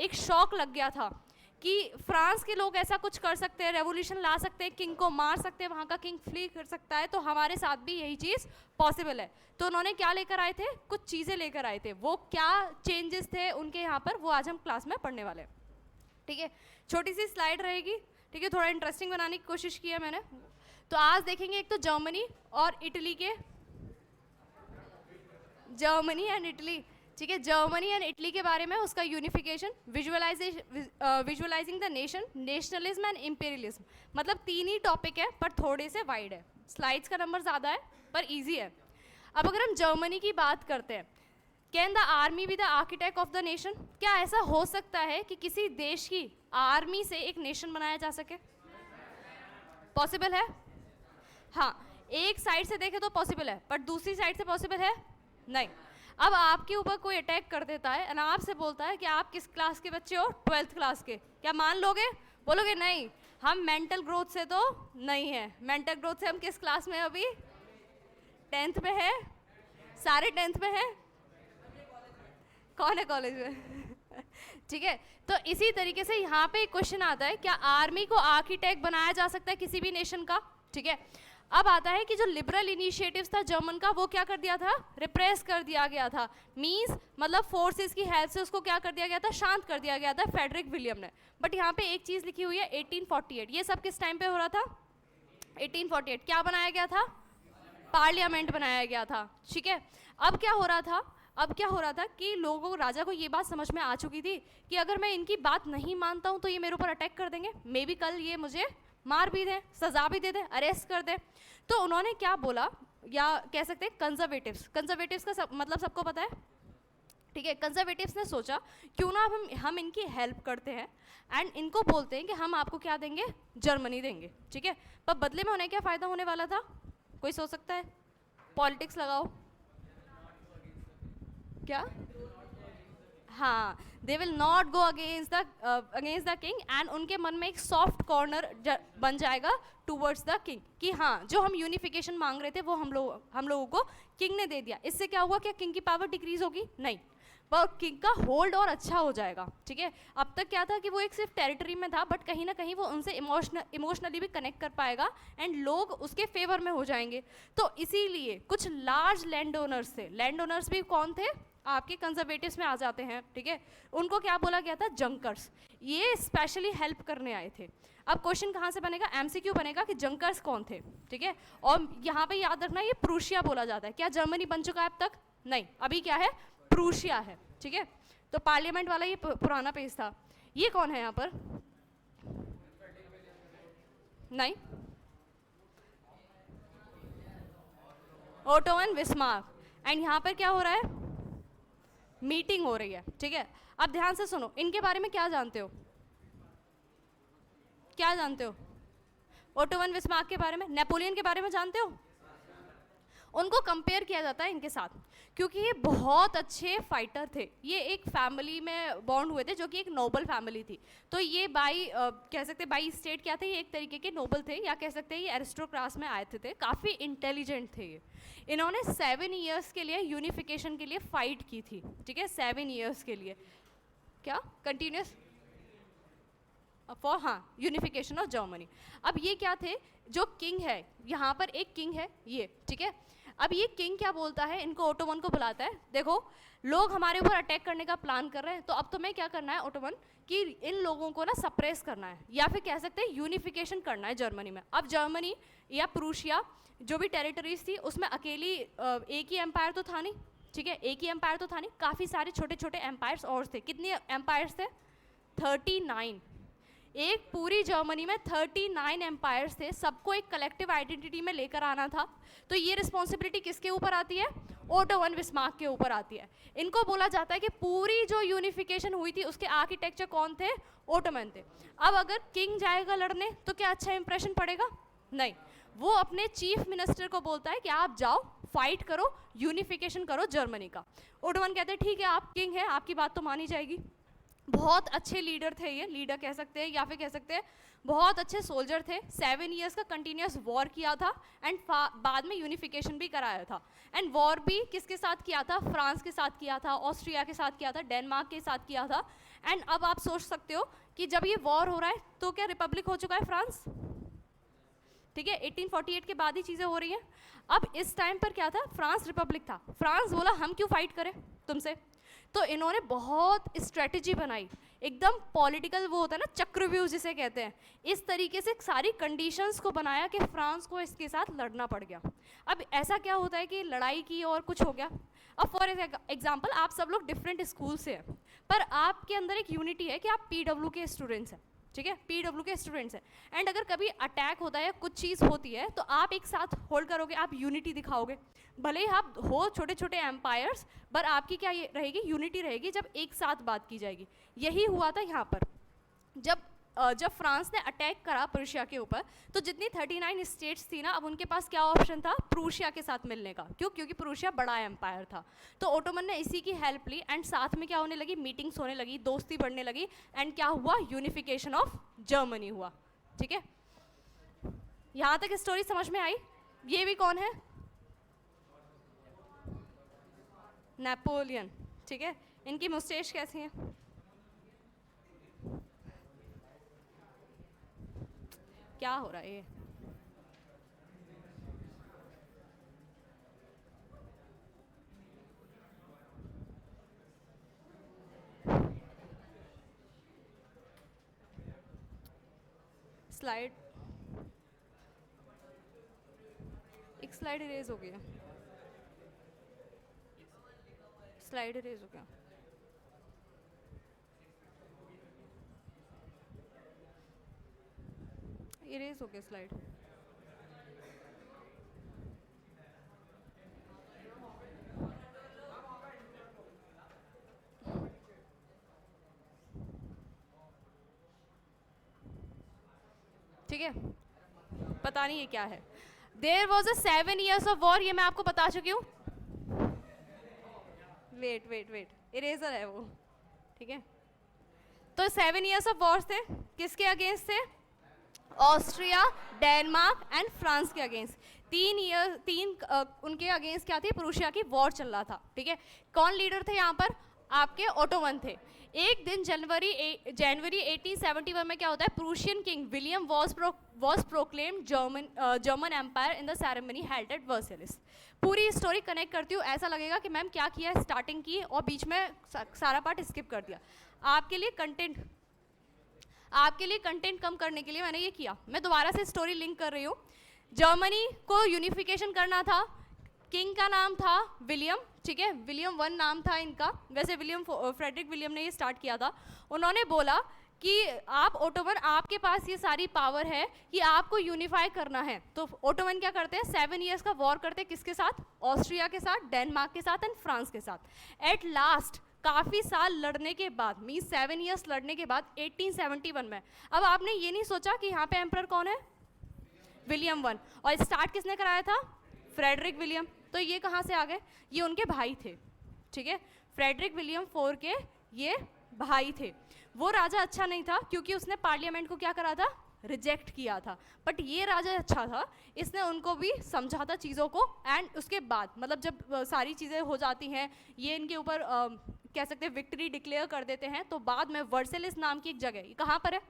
एक शॉक लग गया था कि फ्रांस के लोग ऐसा कुछ कर सकते हैं, रेवोल्यूशन ला सकते हैं, किंग को मार सकते हैं, वहाँ का किंग फ्ली कर सकता है, तो हमारे साथ भी यही चीज़ पॉसिबल है। तो उन्होंने क्या लेकर आए थे, कुछ चीज़ें लेकर आए थे। वो क्या चेंजेस थे उनके यहाँ पर, वो आज हम क्लास में पढ़ने वाले हैं। ठीक है, छोटी सी स्लाइड रहेगी। ठीक है, थोड़ा इंटरेस्टिंग बनाने की कोशिश की है मैंने। तो आज देखेंगे एक तो जर्मनी और इटली के, जर्मनी एंड इटली। ठीक है, जर्मनी एंड इटली के बारे में, उसका unification, visualising the nation, nationalism and imperialism. मतलब 3 ही टॉपिक है पर थोड़े से वाइड है, स्लाइड्स का नंबर ज़्यादा है पर इजी है। अब अगर हम जर्मनी की बात करते हैं, can the army be the architect of the nation? क्या ऐसा हो सकता है कि किसी देश की आर्मी से एक नेशन बनाया जा सके? पॉसिबल है? हाँ, एक साइड से देखे तो पॉसिबल है, पर दूसरी साइड से पॉसिबल है नहीं। अब आपके ऊपर कोई अटैक कर देता है और आपसे बोलता है कि आप किस क्लास के बच्चे हो? 12th क्लास के। क्या मान लोगे? बोलोगे नहीं, हम मेंटल ग्रोथ से तो नहीं है। मेंटल ग्रोथ से हम किस क्लास में अभी? 10th में है। सारे 10th में है। कौन है कॉलेज में? ठीक है, तो इसी तरीके से यहाँ पे एक क्वेश्चन आता है, क्या आर्मी को आर्किटेक्ट बनाया जा सकता है किसी भी नेशन का? ठीक है, अब आता है कि जो लिबरल इनिशिएटिव्स था जर्मन का, वो क्या कर दिया था? रिप्रेस कर दिया गया था। मींस मतलब फोर्सेस की हेल्प से उसको क्या कर दिया गया था? शांत कर दिया गया था फ्रेडरिक विलियम ने। बट यहाँ पे एक चीज़ लिखी हुई है 1848। ये सब किस टाइम पे हो रहा था? 1848। क्या बनाया गया था? पार्लियामेंट बनाया गया था। ठीक है, अब क्या हो रहा था? अब क्या हो रहा था कि लोगों को, राजा को ये बात समझ में आ चुकी थी कि अगर मैं इनकी बात नहीं मानता हूँ तो ये मेरे ऊपर अटैक कर देंगे, मे बी कल ये मुझे मार भी दें, सजा भी दे दें, अरेस्ट कर दें। तो उन्होंने क्या बोला, या कह सकते हैं कंजर्वेटिव्स। कंजर्वेटिव्स का मतलब सबको पता है। ठीक है, कंजर्वेटिव्स ने सोचा क्यों ना हम इनकी हेल्प करते हैं एंड इनको बोलते हैं कि हम आपको क्या देंगे? जर्मनी देंगे। ठीक है, पर बदले में उन्हें क्या फ़ायदा होने वाला था? कोई सोच सकता है? पॉलिटिक्स लगाओ। क्या? हाँ, they will not go against the king, and उनके मन में एक सॉफ्ट कॉर्नर बन जाएगा टूवर्ड्स द किंग कि हाँ, जो हम यूनिफिकेशन मांग रहे थे वो हम लोगों को किंग ने दे दिया। इससे क्या हुआ? क्या किंग की पावर डिक्रीज होगी? नहीं, पर किंग का होल्ड और अच्छा हो जाएगा। ठीक है, अब तक क्या था कि वो एक सिर्फ टेरिटरी में था, बट कहीं ना कहीं वो उनसे इमोशनली भी कनेक्ट कर पाएगा एंड लोग उसके फेवर में हो जाएंगे। तो इसीलिए कुछ लार्ज लैंड ओनर्स थे। लैंड ओनर्स भी कौन थे? आपके कंजर्वेटिव्स में आ जाते हैं। ठीक है, उनको क्या बोला गया था? जंकर्स। ये स्पेशली हेल्प करने आए थे। अब क्वेश्चन कहाँ से बनेगा? एमसीक्यू बनेगा कि जंकर्स कौन थे। ठीक है, और यहाँ पे याद रखना ये प्रूशिया बोला जाता है। क्या जर्मनी बन चुका है अब तक? नहीं, अभी क्या है? प्रूशिया है। ठीक है, तो पार्लियामेंट वाला ये पुराना पेज था। ये कौन है यहाँ पर? नहीं, ओटो एंड बिस्मार्क। एंड यहाँ पर क्या हो रहा है? मीटिंग हो रही है। ठीक है, अब ध्यान से सुनो, इनके बारे में क्या जानते हो? क्या जानते हो? ओटो वन बिस्मार्क के बारे में, नेपोलियन के बारे में जानते हो? उनको कंपेयर किया जाता है इनके साथ क्योंकि ये बहुत अच्छे फाइटर थे। ये एक फैमिली में बॉन्ड हुए थे जो कि एक नोबल फैमिली थी। तो ये कह सकते हैं बाई स्टेट क्या थे, ये एक तरीके के नोबल थे, या कह सकते हैं ये एरिस्टोक्रास में आए थे। काफ़ी इंटेलिजेंट थे ये। इन्होंने 7 ईयर्स के लिए यूनिफिकेशन के लिए फाइट की थी। ठीक है, 7 ईयर्स के लिए। क्या? कंटिन्यूस फॉर, हाँ, यूनिफिकेशन ऑफ जर्मनी। अब ये क्या थे? जो किंग है, यहाँ पर एक किंग है ये। ठीक है, अब ये किंग क्या बोलता है? इनको ओटोमन को बुलाता है, देखो लोग हमारे ऊपर अटैक करने का प्लान कर रहे हैं, तो अब तुम्हें क्या करना है ओटोमन, कि इन लोगों को ना सप्रेस करना है, या फिर कह सकते हैं यूनिफिकेशन करना है जर्मनी में। अब जर्मनी या प्रूशिया जो भी टेरिटरीज थी उसमें अकेली एक ही एम्पायर तो था नहीं। ठीक है, एक ही एम्पायर तो था नहीं, काफ़ी सारे छोटे छोटे एम्पायर्स और थे। कितने एम्पायर्स थे? 39। एक पूरी जर्मनी में 39 एम्पायर्स थे, सबको एक कलेक्टिव आइडेंटिटी में लेकर आना था। तो ये रिस्पॉन्सिबिलिटी किसके ऊपर आती है? ओटो वन बिस्मार्क के ऊपर आती है। इनको बोला जाता है कि पूरी जो यूनिफिकेशन हुई थी उसके आर्किटेक्चर कौन थे? ओटोमन थे। अब अगर किंग जाएगा लड़ने तो क्या अच्छा इंप्रेशन पड़ेगा? नहीं, वो अपने चीफ मिनिस्टर को बोलता है कि आप जाओ फाइट करो, यूनिफिकेशन करो जर्मनी का। ओटोमन कहते हैं ठीक है, आप किंग हैं, आपकी बात तो मानी जाएगी। बहुत अच्छे लीडर थे ये, लीडर कह सकते हैं या फिर कह सकते हैं बहुत अच्छे सोल्जर थे। 7 ईयर्स का कंटिन्यूस वॉर किया था एंड बाद में यूनिफिकेशन भी कराया था। एंड वॉर भी किसके साथ किया था? फ्रांस के साथ किया था, ऑस्ट्रिया के साथ किया था, डेनमार्क के साथ किया था एंड अब आप सोच सकते हो कि जब ये वॉर हो रहा है तो क्या रिपब्लिक हो चुका है फ्रांस? ठीक है, 1848 के बाद ही चीज़ें हो रही हैं। अब इस टाइम पर क्या था, फ्रांस रिपब्लिक था। फ्रांस बोला हम क्यों फाइट करें तुमसे, तो इन्होंने बहुत स्ट्रेटजी बनाई, एकदम पॉलिटिकल, वो होता है ना चक्रव्यूह जिसे कहते हैं, इस तरीके से सारी कंडीशंस को बनाया कि फ्रांस को इसके साथ लड़ना पड़ गया। अब ऐसा क्या होता है कि लड़ाई की और कुछ हो गया। अब फॉर एग्जाम्पल आप सब लोग डिफरेंट स्कूल से हैं, पर आपके अंदर एक यूनिटी है कि आप PW के स्टूडेंट्स हैं, ठीक है, PW के स्टूडेंट्स हैं। एंड अगर कभी अटैक होता है या कुछ चीज़ होती है तो आप एक साथ होल्ड करोगे, आप यूनिटी दिखाओगे। भले ही आप हो छोटे छोटे एम्पायर्स, पर आपकी क्या ये रहेगी, यूनिटी रहेगी जब एक साथ बात की जाएगी। यही हुआ था यहाँ पर। जब फ्रांस ने अटैक करा प्रूशिया के ऊपर, तो जितनी 39 स्टेट्स थी ना, अब उनके पास क्या ऑप्शन था, प्रूशिया के साथ मिलने का। क्यों? क्योंकि प्रूशिया बड़ा एम्पायर था। तो ओटोमन ने इसी की हेल्प ली एंड साथ में क्या होने लगी, मीटिंग्स होने लगी, दोस्ती बढ़ने लगी, एंड क्या हुआ, यूनिफिकेशन ऑफ जर्मनी हुआ। ठीक है, यहाँ तक स्टोरी समझ में आई? ये भी कौन है? नेपोलियन। ठीक है, इनकी मुस्टेश कैसी है? क्या हो रहा है ये? स्लाइड, एक स्लाइड इरेज हो गया, स्लाइड इरेज हो गया। इरेज हो गया स्लाइड। ठीक है, पता नहीं ये क्या है। There was a 7 years of war, ये मैं आपको बता चुकी हूँ। वेट वेट वेट, इरेजर है वो। ठीक है, तो 7 years ऑफ वॉर थे, किसके अगेंस्ट थे? ऑस्ट्रिया, डेनमार्क एंड फ्रांस के अगेंस्ट। 3 उनके अगेंस्ट क्या थी, प्रूशिया की वॉर चल रहा था। ठीक है, कौन लीडर थे यहाँ पर? आपके ओटोमन थे। एक दिन जनवरी 1871 में क्या होता है, Prussian king William was proclaimed German empire in the ceremony held at Versailles. पूरी स्टोरी कनेक्ट करती हूँ, ऐसा लगेगा कि मैम क्या किया है, स्टार्टिंग की और बीच में सारा पार्ट स्किप कर दिया। आपके लिए कंटेंट कम करने के लिए मैंने ये किया। मैं दोबारा से स्टोरी लिंक कर रही हूँ। जर्मनी को यूनिफिकेशन करना था, किंग का नाम था विलियम। ठीक है, विलियम 1 नाम था इनका, वैसे फ्रेडरिक विलियम ने ये स्टार्ट किया था। उन्होंने बोला कि आप ओटोमन, आपके पास ये सारी पावर है कि आपको यूनिफाई करना है। तो ओटोमन क्या करते हैं, 7 years का वॉर करते हैं, किसके साथ? ऑस्ट्रिया के साथ, डेनमार्क के साथ एंड फ्रांस के साथ। एट लास्ट काफ़ी साल लड़ने के बाद, मीन 7 years लड़ने के बाद 1871 में, अब आपने ये नहीं सोचा कि यहाँ पे एम्परर कौन है? विलियम 1। और स्टार्ट किसने कराया था? Frederick William. तो ये कहाँ से आ गए? ये उनके भाई थे। ठीक है, फ्रेडरिक विलियम 4 के ये भाई थे। वो राजा अच्छा नहीं था क्योंकि उसने पार्लियामेंट को क्या करा था, रिजेक्ट किया था। बट ये राजा अच्छा था, इसने उनको भी समझा था चीज़ों को। एंड उसके बाद मतलब जब सारी चीज़ें हो जाती हैं, ये इनके ऊपर कह सकते हैं विक्ट्री डिक्लेयर कर देते हैं, तो बाद में वर्सेलिस नाम की एक जगह, ये कहाँ पर है?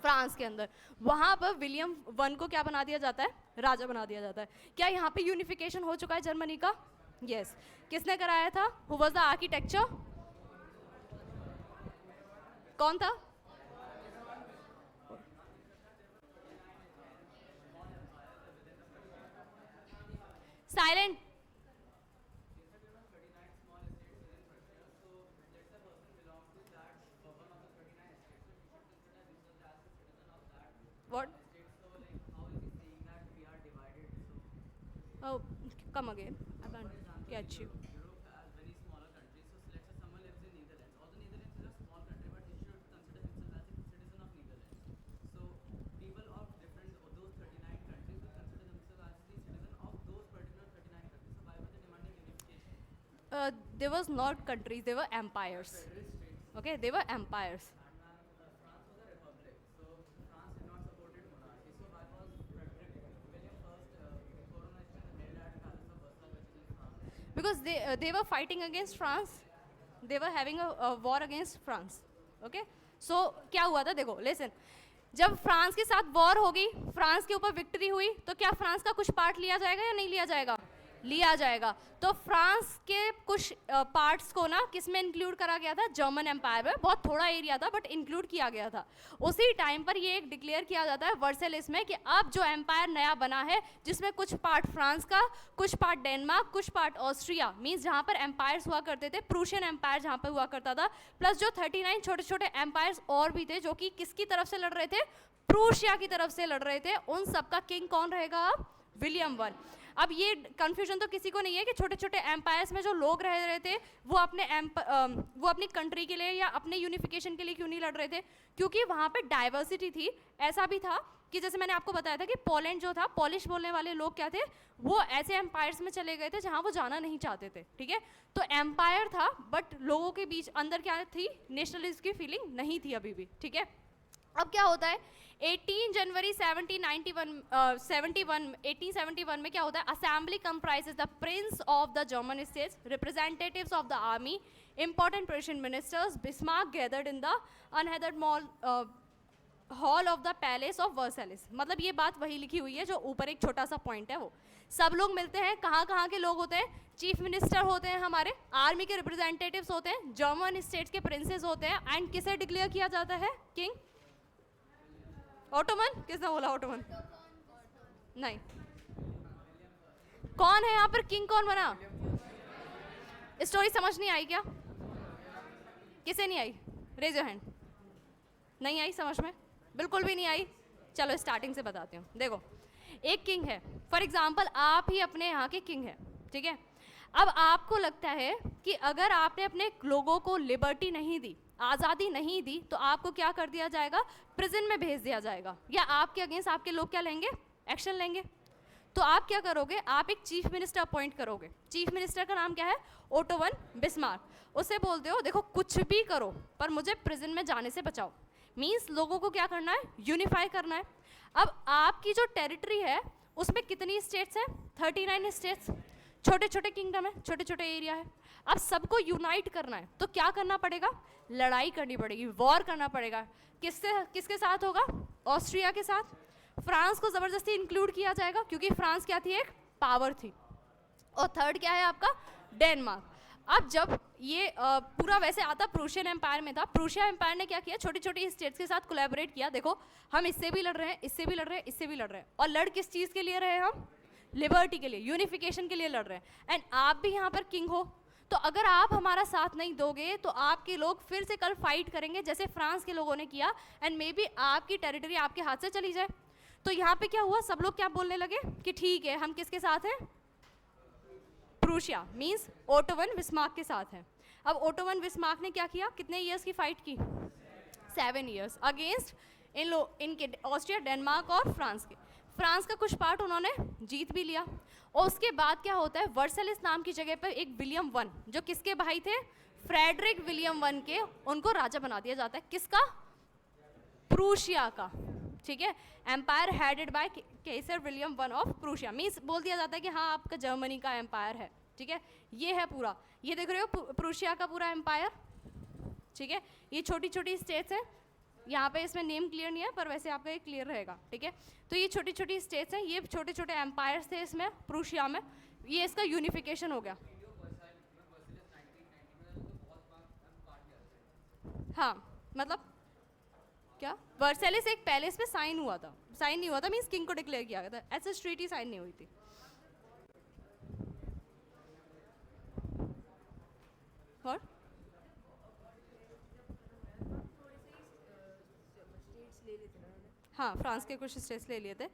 फ्रांस के अंदर। वहाँ पर विलियम 1 को क्या बना दिया जाता है? राजा बना दिया जाता है। क्या यहाँ पे यूनिफिकेशन हो चुका है जर्मनी का? यस। किसने कराया था? Who was the architecture? कौन था? Silent. What? Oh, come again. I can't get you. They was not countries, they were empires. Okay, they were empires. Because they were fighting against France. They were having a war against France. Okay so क्या हुआ था, देखो listen, जब France के साथ war होगी, France के ऊपर विक्ट्री हुई, तो क्या फ्रांस का कुछ पार्ट लिया जाएगा या नहीं लिया जाएगा? लिया जाएगा। तो फ्रांस के कुछ पार्ट्स को ना किस में इंक्लूड करा गया था? जर्मन एम्पायर में। बहुत थोड़ा एरिया था बट इंक्लूड किया गया था। उसी टाइम पर ये एक डिक्लेयर किया जाता है वर्सेलिस में कि अब जो एम्पायर नया बना है, जिसमें कुछ पार्ट फ्रांस का, कुछ पार्ट डेनमार्क, कुछ पार्ट ऑस्ट्रिया, मीन्स जहाँ पर एम्पायर्स हुआ करते थे, प्रूशियन एम्पायर जहाँ पर हुआ करता था, प्लस जो 39 छोटे छोटे एम्पायर्स और भी थे जो कि किसकी तरफ से लड़ रहे थे? प्रूशिया की तरफ से लड़ रहे थे। उन सबका किंग कौन रहेगा अब? William one. अब ये कंफ्यूजन तो किसी को नहीं है कि छोटे छोटे एम्पायर्स में जो लोग रह रहे थे वो अपनी कंट्री के लिए या अपने यूनिफिकेशन के लिए क्यों नहीं लड़ रहे थे? क्योंकि वहाँ पे डाइवर्सिटी थी। ऐसा भी था कि जैसे मैंने आपको बताया था कि पोलैंड जो था, पॉलिश बोलने वाले लोग क्या थे, वो ऐसे एम्पायर्स में चले गए थे जहाँ वो जाना नहीं चाहते थे, ठीक है? तो एम्पायर था बट लोगों के बीच अंदर क्या थी? नेशनलिज्म की फीलिंग नहीं थी अभी भी, ठीक है? अब क्या होता है 18 जनवरी 1871 में क्या होता है? Assembly comprises the prince of the German states, representatives of the army, important Prussian ministers, Bismarck gathered in the unheated mall hall of the palace of Versailles. मतलब ये बात वही लिखी हुई है जो ऊपर एक छोटा सा पॉइंट है, वो सब लोग मिलते हैं। कहाँ कहाँ के लोग होते हैं? चीफ मिनिस्टर होते हैं हमारे, आर्मी के रिप्रेजेंटेटिव्स होते हैं, जर्मन स्टेट्स के प्रिंसेस होते हैं, एंड किसे डिक्लेयर किया जाता है? King Ottoman. किसने बोला ऑटोमन? नहीं। कौन है यहाँ पर किंग? कौन बना? स्टोरी समझ नहीं आई क्या? किसे नहीं आई? Raise your hand. नहीं आई समझ में? बिल्कुल भी नहीं आई। चलो स्टार्टिंग से बताती हूँ। देखो, एक किंग है, फॉर एग्जाम्पल आप ही अपने यहाँ के किंग हैं, ठीक है? अब आपको लगता है कि अगर आपने अपने लोगों को लिबर्टी नहीं दी, आज़ादी नहीं दी, तो आपको क्या कर दिया जाएगा? प्रिजन में भेज दिया जाएगा, या आपके अगेंस्ट आपके लोग क्या लेंगे? एक्शन लेंगे। तो आप क्या करोगे? आप एक चीफ मिनिस्टर अपॉइंट करोगे। चीफ मिनिस्टर का नाम क्या है? Auto von Bismarck. उससे बोलते हो देखो कुछ भी करो पर मुझे प्रिजन में जाने से बचाओ। मीन्स लोगों को क्या करना है? यूनिफाई करना है। अब आपकी जो टेरिटरी है उसमें कितनी स्टेट्स हैं? 39 स्टेट्स। छोटे छोटे किंगडम है, छोटे छोटे एरिया है। अब सबको यूनाइट करना है तो क्या करना पड़ेगा? लड़ाई करनी पड़ेगी, वॉर करना पड़ेगा। किसके साथ होगा? ऑस्ट्रिया के साथ। फ्रांस को ज़बरदस्ती इंक्लूड किया जाएगा क्योंकि फ्रांस क्या थी? एक पावर थी। और थर्ड क्या है आपका? डेनमार्क। अब जब ये पूरा वैसे आता प्रूशियन एम्पायर में था, प्रूशिया एम्पायर ने क्या किया? छोटी छोटी स्टेट्स के साथ कोलैबोरेट किया। देखो हम इससे भी लड़ रहे हैं, इससे भी लड़ रहे हैं, इससे भी लड़ रहे हैं, और लड़ किस चीज़ के लिए रहे हैं हम? लिबर्टी के लिए, यूनिफिकेशन के लिए लड़ रहे हैं। एंड आप भी यहाँ पर किंग हो, तो अगर आप हमारा साथ नहीं दोगे तो आपके लोग फिर से कल फाइट करेंगे जैसे फ्रांस के लोगों ने किया, एंड मे बी आपकी टेरिटरी आपके हाथ से चली जाए। तो यहाँ पे क्या हुआ? सब लोग क्या बोलने लगे कि ठीक है हम किसके साथ हैं? Prussia means auto von Bismarck के साथ हैं। अब ओटो वन बिस्मार्क ने क्या किया? कितने ईयर्स की फाइट की? 7 ईयर्स अगेंस्ट इनके ऑस्ट्रिया, डेनमार्क और फ्रांस के। फ्रांस का कुछ पार्ट उन्होंने जीत भी लिया। और उसके बाद क्या होता है? वर्सेलिस नाम की जगह पर एक विलियम वन, जो किसके भाई थे? फ्रेडरिक विलियम वन के, उनको राजा बना दिया जाता है। किसका? प्रूशिया का, ठीक है? Empire headed by Kaiser William one of Prussia. Means बोल दिया जाता है कि हाँ आपका जर्मनी का एम्पायर है, ठीक है? ये है पूरा, ये देख रहे हो प्रूशिया का पूरा एम्पायर, ठीक है? ये छोटी छोटी स्टेट्स हैं, यहाँ पे इसमें नेम क्लियर नहीं है पर वैसे आपका ये क्लियर रहेगा, ठीक है? तो ये छोटी छोटी स्टेट्स हैं, ये छोटे छोटे एम्पायर्स थे इसमें प्रूशिया में। ये इसका यूनिफिकेशन हो गया। हाँ मतलब क्या? वर्सेलिस एक पैलेस में साइन हुआ था, साइन नहीं हुआ था मीन्स किंग को डिक्लेयर किया गया था, ऐसे स्ट्रीट ही साइन नहीं हुई थी। और हाँ फ्रांस के कुछ स्टेट्स ले लिए थे।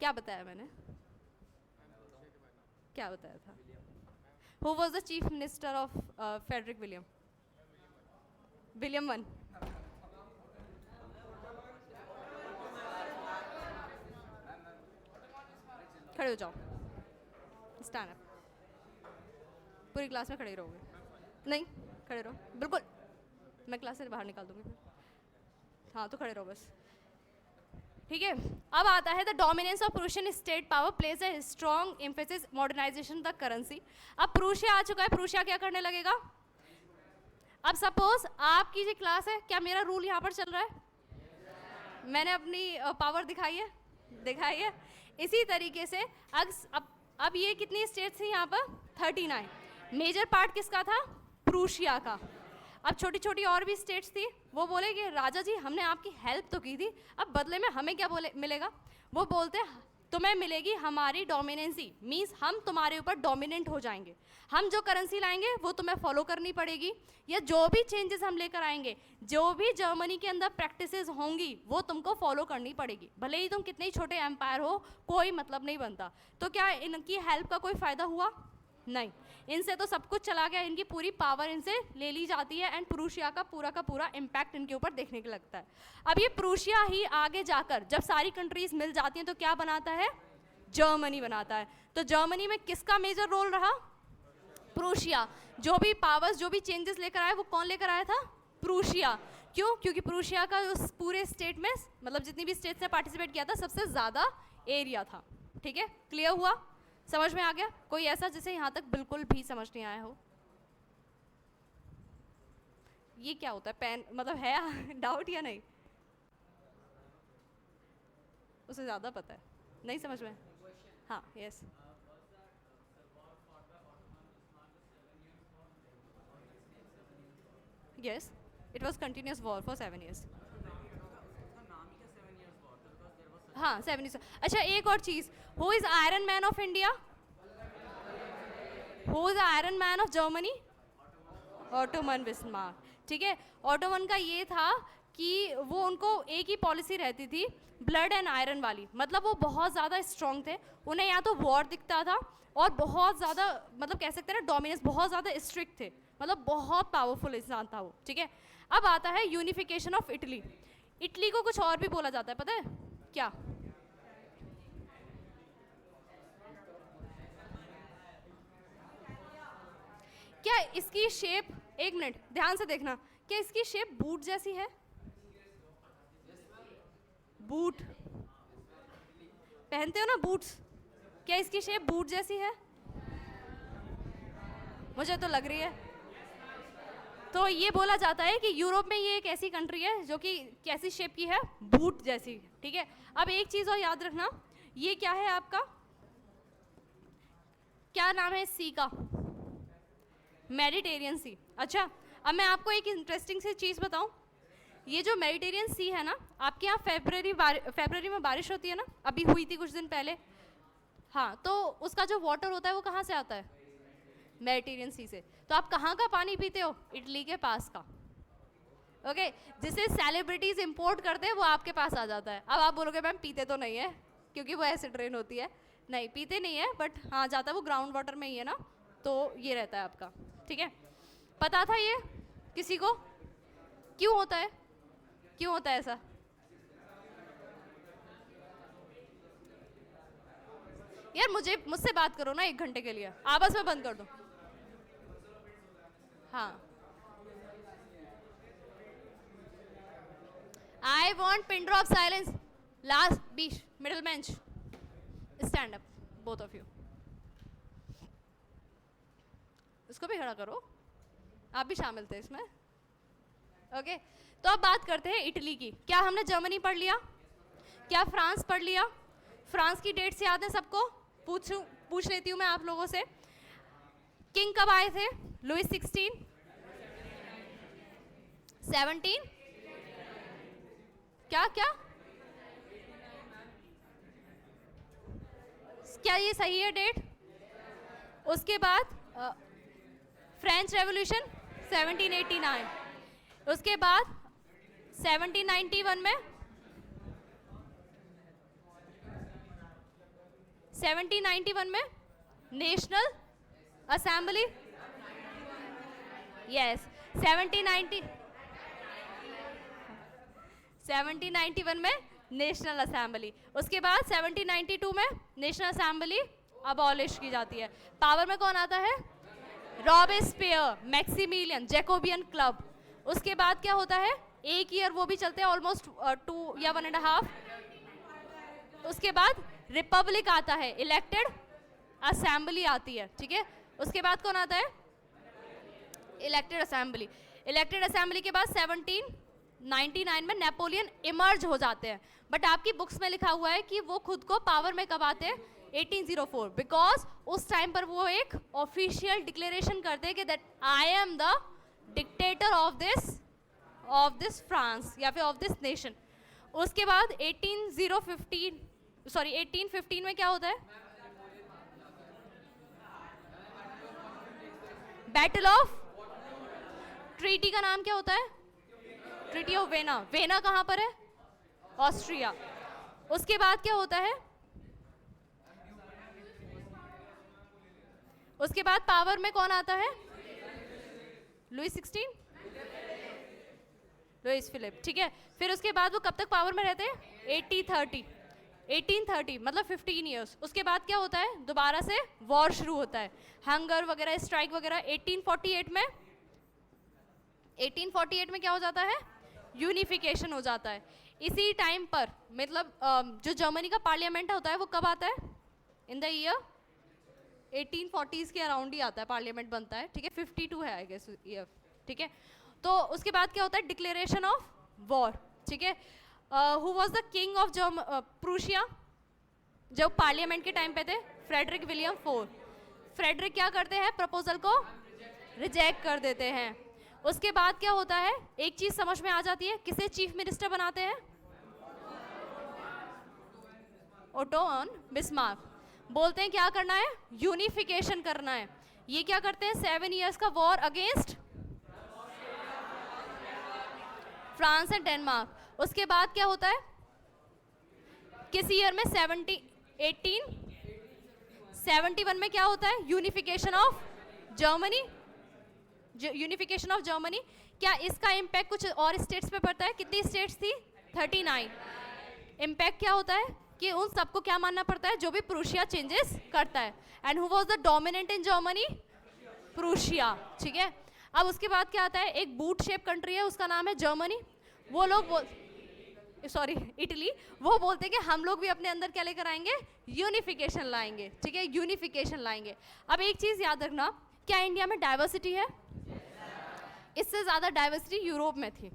क्या बताया मैंने? क्या बताया था? Who was the chief minister of Frederick William? William one. खड़े हो जाओ, स्टैंड अप। पूरी क्लास में खड़े रहोगे? नहीं, खड़े रहो बिल्कुल, मैं क्लास से बाहर निकाल दूंगी फिर। हाँ तो खड़े रहो बस, ठीक है? अब आता है the dominance of Prussian state power plays a strong emphasis modernisation the currency. अब प्रूशिया आ चुका है, प्रूशिया क्या करने लगेगा? अब सपोज आपकी जो क्लास है, क्या मेरा रूल यहाँ पर चल रहा है? मैंने अपनी पावर दिखाई है। इसी तरीके से अब ये कितनी स्टेट्स थी यहाँ पर? 39। मेजर पार्ट किसका था? प्रूशिया का। अब छोटी छोटी और भी स्टेट्स थी, वो बोले कि राजा जी हमने आपकी हेल्प तो की थी, अब बदले में हमें क्या मिलेगा? वो बोलते तुम्हें मिलेगी हमारी डोमिनेंसी, मीन्स हम तुम्हारे ऊपर डोमिनेंट हो जाएंगे, हम जो करेंसी लाएंगे वो तुम्हें फॉलो करनी पड़ेगी, या जो भी चेंजेस हम लेकर आएंगे, जो भी जर्मनी के अंदर प्रैक्टिसेस होंगी वो तुमको फॉलो करनी पड़ेगी, भले ही तुम कितने ही छोटे एम्पायर हो, कोई मतलब नहीं बनता। तो क्या इनकी हेल्प का कोई फ़ायदा हुआ? नहीं, इनसे तो सब कुछ चला गया, इनकी पूरी पावर इनसे ले ली जाती है, एंड प्रूशिया का पूरा इम्पैक्ट इनके ऊपर देखने को लगता है। अब ये प्रूशिया ही आगे जाकर जब सारी कंट्रीज मिल जाती हैं तो क्या बनाता है? जर्मनी बनाता है। तो जर्मनी में किसका मेजर रोल रहा? प्रूशिया। जो भी पावर्स, जो भी चेंजेस लेकर आए वो कौन लेकर आया था? प्रूशिया। क्यों? क्योंकि प्रूशिया का उस पूरे स्टेट में, मतलब जितनी भी स्टेट्स ने पार्टिसिपेट किया था, सबसे ज़्यादा एरिया था। ठीक है, क्लियर हुआ? समझ में आ गया? कोई ऐसा जिसे यहाँ तक बिल्कुल भी समझ नहीं आया हो? ये क्या होता है? पेन मतलब है डाउट या नहीं? उसे ज़्यादा पता है, नहीं समझ में? हाँ, yes. Yes, it was continuous war for 7 years. हाँ, 7 years. अच्छा, एक और चीज़, who is Iron Man of India? Who is Iron Man of Germany? Ottoman Bismarck. ठीक है, ऑटोमन का ये था कि वो उनको एक ही पॉलिसी रहती थी, ब्लड एंड आयरन वाली, मतलब वो बहुत ज़्यादा स्ट्रॉन्ग थे, उन्हें या तो वॉर दिखता था और बहुत ज़्यादा, मतलब कह सकते हैं ना, डोमिनेंस, बहुत ज़्यादा स्ट्रिक्ट थे, मतलब बहुत पावरफुल इंसान था वो। ठीक है, अब आता है यूनिफिकेशन ऑफ इटली। इटली को कुछ और भी बोला जाता है, पता है क्या? क्या इसकी शेप, एक मिनट ध्यान से देखना, क्या इसकी शेप बूट जैसी है? बूट पहनते हो ना, बूट्स, क्या इसकी शेप बूट जैसी है? मुझे तो लग रही है। तो ये बोला जाता है कि यूरोप में ये एक ऐसी कंट्री है जो कि कैसी शेप की है? बूट जैसी। ठीक है, अब एक चीज़ और याद रखना, ये क्या है आपका, क्या नाम है इस सी का? मेडिटेरियन सी। अच्छा, अब मैं आपको एक इंटरेस्टिंग सी चीज़ बताऊं, ये जो मेडिटेरियन सी है ना, आपके यहाँ फरवरी में बारिश होती है ना, अभी हुई थी कुछ दिन पहले। हाँ, तो उसका जो वाटर होता है वो कहाँ से आता है? मेडिटेरियन सी से। तो आप कहाँ का पानी पीते हो? इटली के पास का। ओके, जिसे सेलिब्रिटीज इंपोर्ट करते हैं वो आपके पास आ जाता है। अब आप बोलोगे मैम पीते तो नहीं है क्योंकि वो ऐसे ड्रेन होती है। नहीं, पीते नहीं है, बट हाँ जाता है, वो ग्राउंड वाटर में ही है ना, तो ये रहता है आपका। ठीक है, पता था ये किसी को? क्यों होता है, क्यों होता है ऐसा? यार मुझसे बात करो ना 1 घंटे के लिए, आपस में बंद कर दो। हाँ, I want pin drop silence, last beach, middle bench, stand up both of you. इसको भी खड़ा करो, आप भी शामिल थे इसमें। ओके, तो अब बात करते हैं इटली की। क्या हमने जर्मनी पढ़ लिया? क्या फ्रांस पढ़ लिया? फ्रांस की डेट्स याद है सबको? पूछ लेती हूँ मैं आप लोगों से, किंग कब आए थे? लुइस 16, 17, क्या क्या क्या ये सही है डेट? उसके बाद फ्रेंच रेवोल्यूशन 1789, उसके बाद 1791 में 1791 में नेशनल असेंबली, यस 1791 में नेशनल असेंबली। उसके बाद 1792 में नेशनल असेंबली अबॉलिश की जाती है। पावर में कौन आता है? Robespierre, Maximilian, Jacobin club. उसके बाद क्या होता है? एक ईयर वो भी चलते हैं, ऑलमोस्ट 2 या 1.5। उसके बाद रिपब्लिक आता है, इलेक्टेड असेंबली आती है। ठीक है, उसके बाद कौन आता है? Elected assembly. इलेक्टेड असेंबली के बाद 1799 में नेपोलियन इमर्ज हो जाते हैं, बट आपकी बुक्स में लिखा हुआ है कि वो खुद को पावर में कब आते हैं, 1804, बिकॉज उस टाइम पर वो एक ऑफिशियल डिक्लेरेशन करते हैं कि that I am the dictator of this France या फिर ऑफ दिस नेशन। उसके बाद 1815 में क्या होता है, बैटल ऑफ, ट्रीटी का नाम क्या होता है, ट्रीटी ऑफ वेना। वेना कहां पर है, ऑस्ट्रिया। उसके बाद क्या होता है, उसके बाद पावर में कौन आता है, लुइस फिलिप, ठीक है। फिर उसके बाद वो कब तक पावर में रहते हैं, 1830 मतलब 15 इयर्स। उसके बाद क्या होता है, दोबारा से वॉर शुरू होता है, हंगर वगैरह, स्ट्राइक वगैरह। 1848 में क्या हो जाता है, यूनिफिकेशन हो जाता है। इसी टाइम पर मतलब जो जर्मनी का पार्लियामेंट होता है वो कब आता है, इन द ईयर 1840s के अराउंड ही आता है, पार्लियामेंट बनता है, ठीक है। 52 है आई गेस ईयर, ठीक है। तो उसके बाद क्या होता है, डिक्लेरेशन ऑफ वॉर, ठीक है। Who was the king of Prussia जब पार्लियामेंट के टाइम पे थे, फ्रेडरिक विलियम फोर्थ। फ्रेडरिक क्या करते हैं, प्रपोजल को रिजेक्ट कर देते हैं। उसके बाद क्या होता है, एक चीज समझ में आ जाती है, किसे चीफ मिनिस्टर बनाते हैं, ओटो ऑन बिस्मार्क। बोलते हैं क्या करना है, यूनिफिकेशन करना है। ये क्या करते हैं, 7 इयर्स का war against France and Denmark. उसके बाद क्या होता है, किस ईयर में, 1871 में क्या होता है, unification of Germany. Unification of Germany, क्या इसका इम्पैक्ट कुछ और स्टेट्स पे पड़ता है, कितनी स्टेट्स थी, 39। इम्पैक्ट क्या होता है कि उन सबको क्या मानना पड़ता है, जो भी प्रूशिया चेंजेस करता है। And who was the dominant in Germany, Prussia, ठीक है। अब उसके बाद क्या आता है, एक बूट शेप कंट्री है, उसका नाम है जर्मनी। वो लोग इटली, वो बोलते हैं कि हम लोग भी अपने अंदर क्या लेकर आएंगे, यूनिफिकेशन लाएंगे, ठीक है, यूनिफिकेशन लाएंगे। अब एक चीज याद रखना, क्या इंडिया में डाइवर्सिटी है, इससे ज्यादा डाइवर्सिटी यूरोप में थी,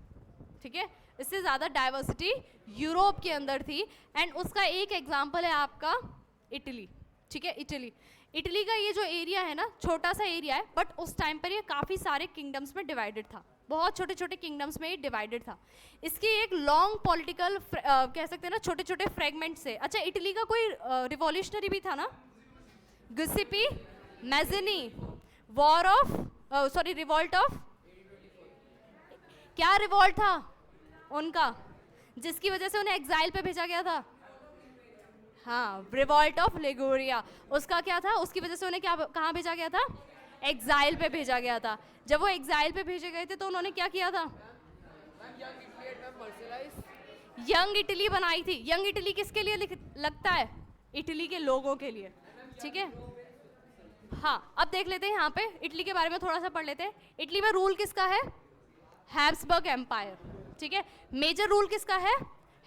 ठीक है, इससे ज़्यादा डाइवर्सिटी यूरोप के अंदर थी। एंड उसका एक एग्जाम्पल है आपका इटली, ठीक है। इटली का ये जो एरिया है ना, छोटा सा एरिया है, बट उस टाइम पर ये काफ़ी सारे किंगडम्स में डिवाइडेड था, बहुत छोटे छोटे किंगडम्स में ये डिवाइडेड था। इसकी एक लॉन्ग पॉलिटिकल कह सकते हैं ना, छोटे छोटे फ्रेगमेंट से। अच्छा, इटली का कोई रिवॉल्यूशनरी भी था ना, गिसिपी मैजिनी, रिवॉल्ट ऑफ, क्या रिवॉल्ट था उनका, जिसकी वजह से उन्हें एग्जाइल पे भेजा गया था, हाँ, रिवॉल्ट ऑफ लिगुरिया। उसका क्या था, उसकी वजह से उन्हें क्या, कहाँ भेजा गया था, एग्जाइल पे भेजा गया था। जब वो एग्जाइल पे भेजे गए थे तो उन्होंने क्या किया था, यंग इटली बनाई थी। यंग इटली किसके लिए लगता है, इटली के लोगों के लिए, ठीक है। हाँ, अब देख लेते हैं यहाँ पे इटली के बारे में थोड़ा सा पढ़ लेते हैं। इटली में रूल किसका है, हैब्सबर्ग एम्पायर, ठीक है। मेजर रूल किसका है,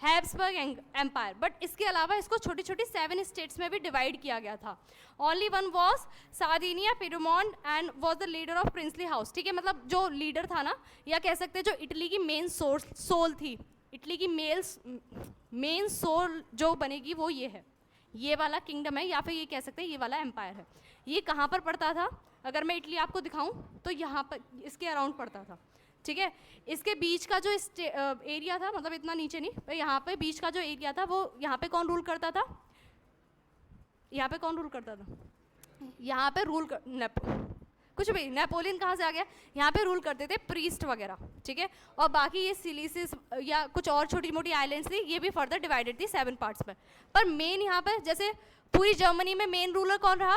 हैब्सबर्ग एम्पायर। बट इसके अलावा इसको छोटी छोटी 7 स्टेट्स में भी डिवाइड किया गया था। Only one was Sardinia, Piedmont and was the leader of princely house, ठीक है। मतलब जो लीडर था ना, या कह सकते हैं जो इटली की मेन सोल थी, इटली की मेन सोल जो बनेगी वो ये है, ये वाला किंगडम है, या फिर ये कह सकते हैं ये वाला एम्पायर है। ये कहाँ पर पड़ता था, अगर मैं इटली आपको दिखाऊं तो यहाँ पर इसके अराउंड पड़ता था, ठीक है। इसके बीच का जो एरिया था, मतलब इतना नीचे नहीं, पर यहाँ पे बीच का जो एरिया था, वो यहाँ पे कौन रूल करता था, यहाँ पे कौन रूल करता था, यहाँ पे कुछ भी, नेपोलियन कहाँ से आ गया, यहाँ पे रूल करते थे प्रीस्ट वगैरह, ठीक है। और बाकी ये सिलिसिस या कुछ और छोटी मोटी आइलैंड्स थी, ये भी फर्दर डिवाइडेड थी 7 पार्ट्स में। पर मेन यहाँ पे, जैसे पूरी जर्मनी में मेन रूलर कौन रहा,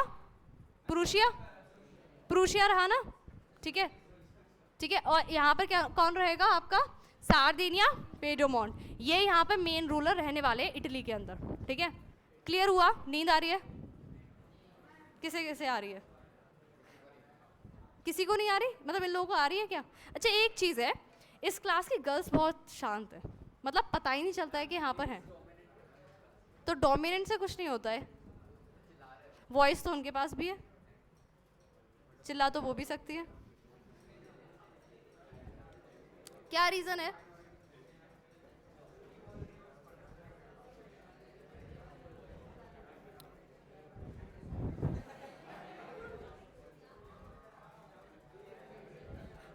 प्रूशिया रहा ना, ठीक है, ठीक है। और यहाँ पर क्या कौन रहेगा आपका, सार्डिनिया, पिएमोंट, ये यहाँ पे मेन रूलर रहने वाले इटली के अंदर, ठीक है। क्लियर हुआ, नींद आ रही है, किसे किसे आ रही है, किसी को नहीं आ रही, मतलब इन लोगों को आ रही है क्या। अच्छा, एक चीज़ है, इस क्लास की गर्ल्स बहुत शांत है, मतलब पता ही नहीं चलता है कि यहाँ पर है, तो डोमिनेंट से कुछ नहीं होता है। वॉइस तो उनके पास भी है, चिल्ला तो वो भी सकती है, क्या रीजन है?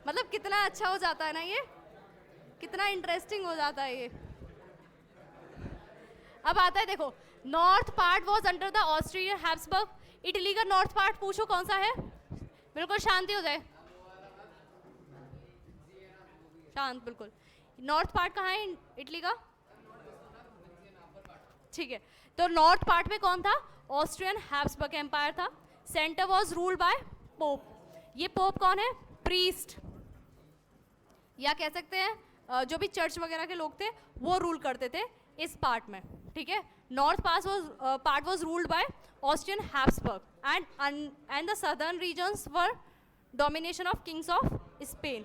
मतलब कितना अच्छा हो जाता है ना ये, कितना इंटरेस्टिंग हो जाता है ये। अब आता है देखो, north part was under the Austrian Habsburg. Italy का नॉर्थ पार्ट पूछो कौन सा है? बिल्कुल शांति हो जाए, शांत बिल्कुल। नॉर्थ पार्ट कहाँ है इटली का? ठीक है, तो नॉर्थ पार्ट में कौन था? ऑस्ट्रियन हैब्सबर्ग एम्पायर था। Centre was ruled bye pope. ये पोप कौन है? प्रीस्ट, या कह सकते हैं जो भी चर्च वगैरह के लोग थे वो रूल करते थे इस पार्ट में। ठीक है, north part was ruled by Austrian Habsburg and the southern regions were domination of kings of Spain.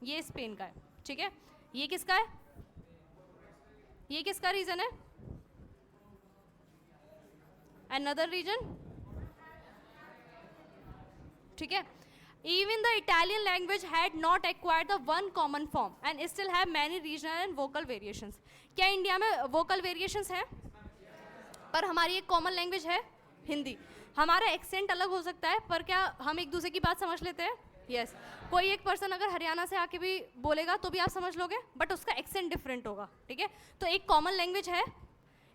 ये स्पेन का है। ठीक है, ये किसका है? ये किसका रीजन है? Another region. ठीक है, even the Italian language had not acquired the one common form and still have many regional and vocal variations। क्या इंडिया में vocal variations हैं? पर हमारी एक कॉमन लैंग्वेज है हिंदी। हमारा एक्सेंट अलग हो सकता है, पर क्या हम एक दूसरे की बात समझ लेते हैं? यस कोई एक पर्सन अगर हरियाणा से आके भी बोलेगा तो भी आप समझ लोगे, बट उसका एक्सेंट डिफरेंट होगा। ठीक है, तो एक कॉमन लैंग्वेज है।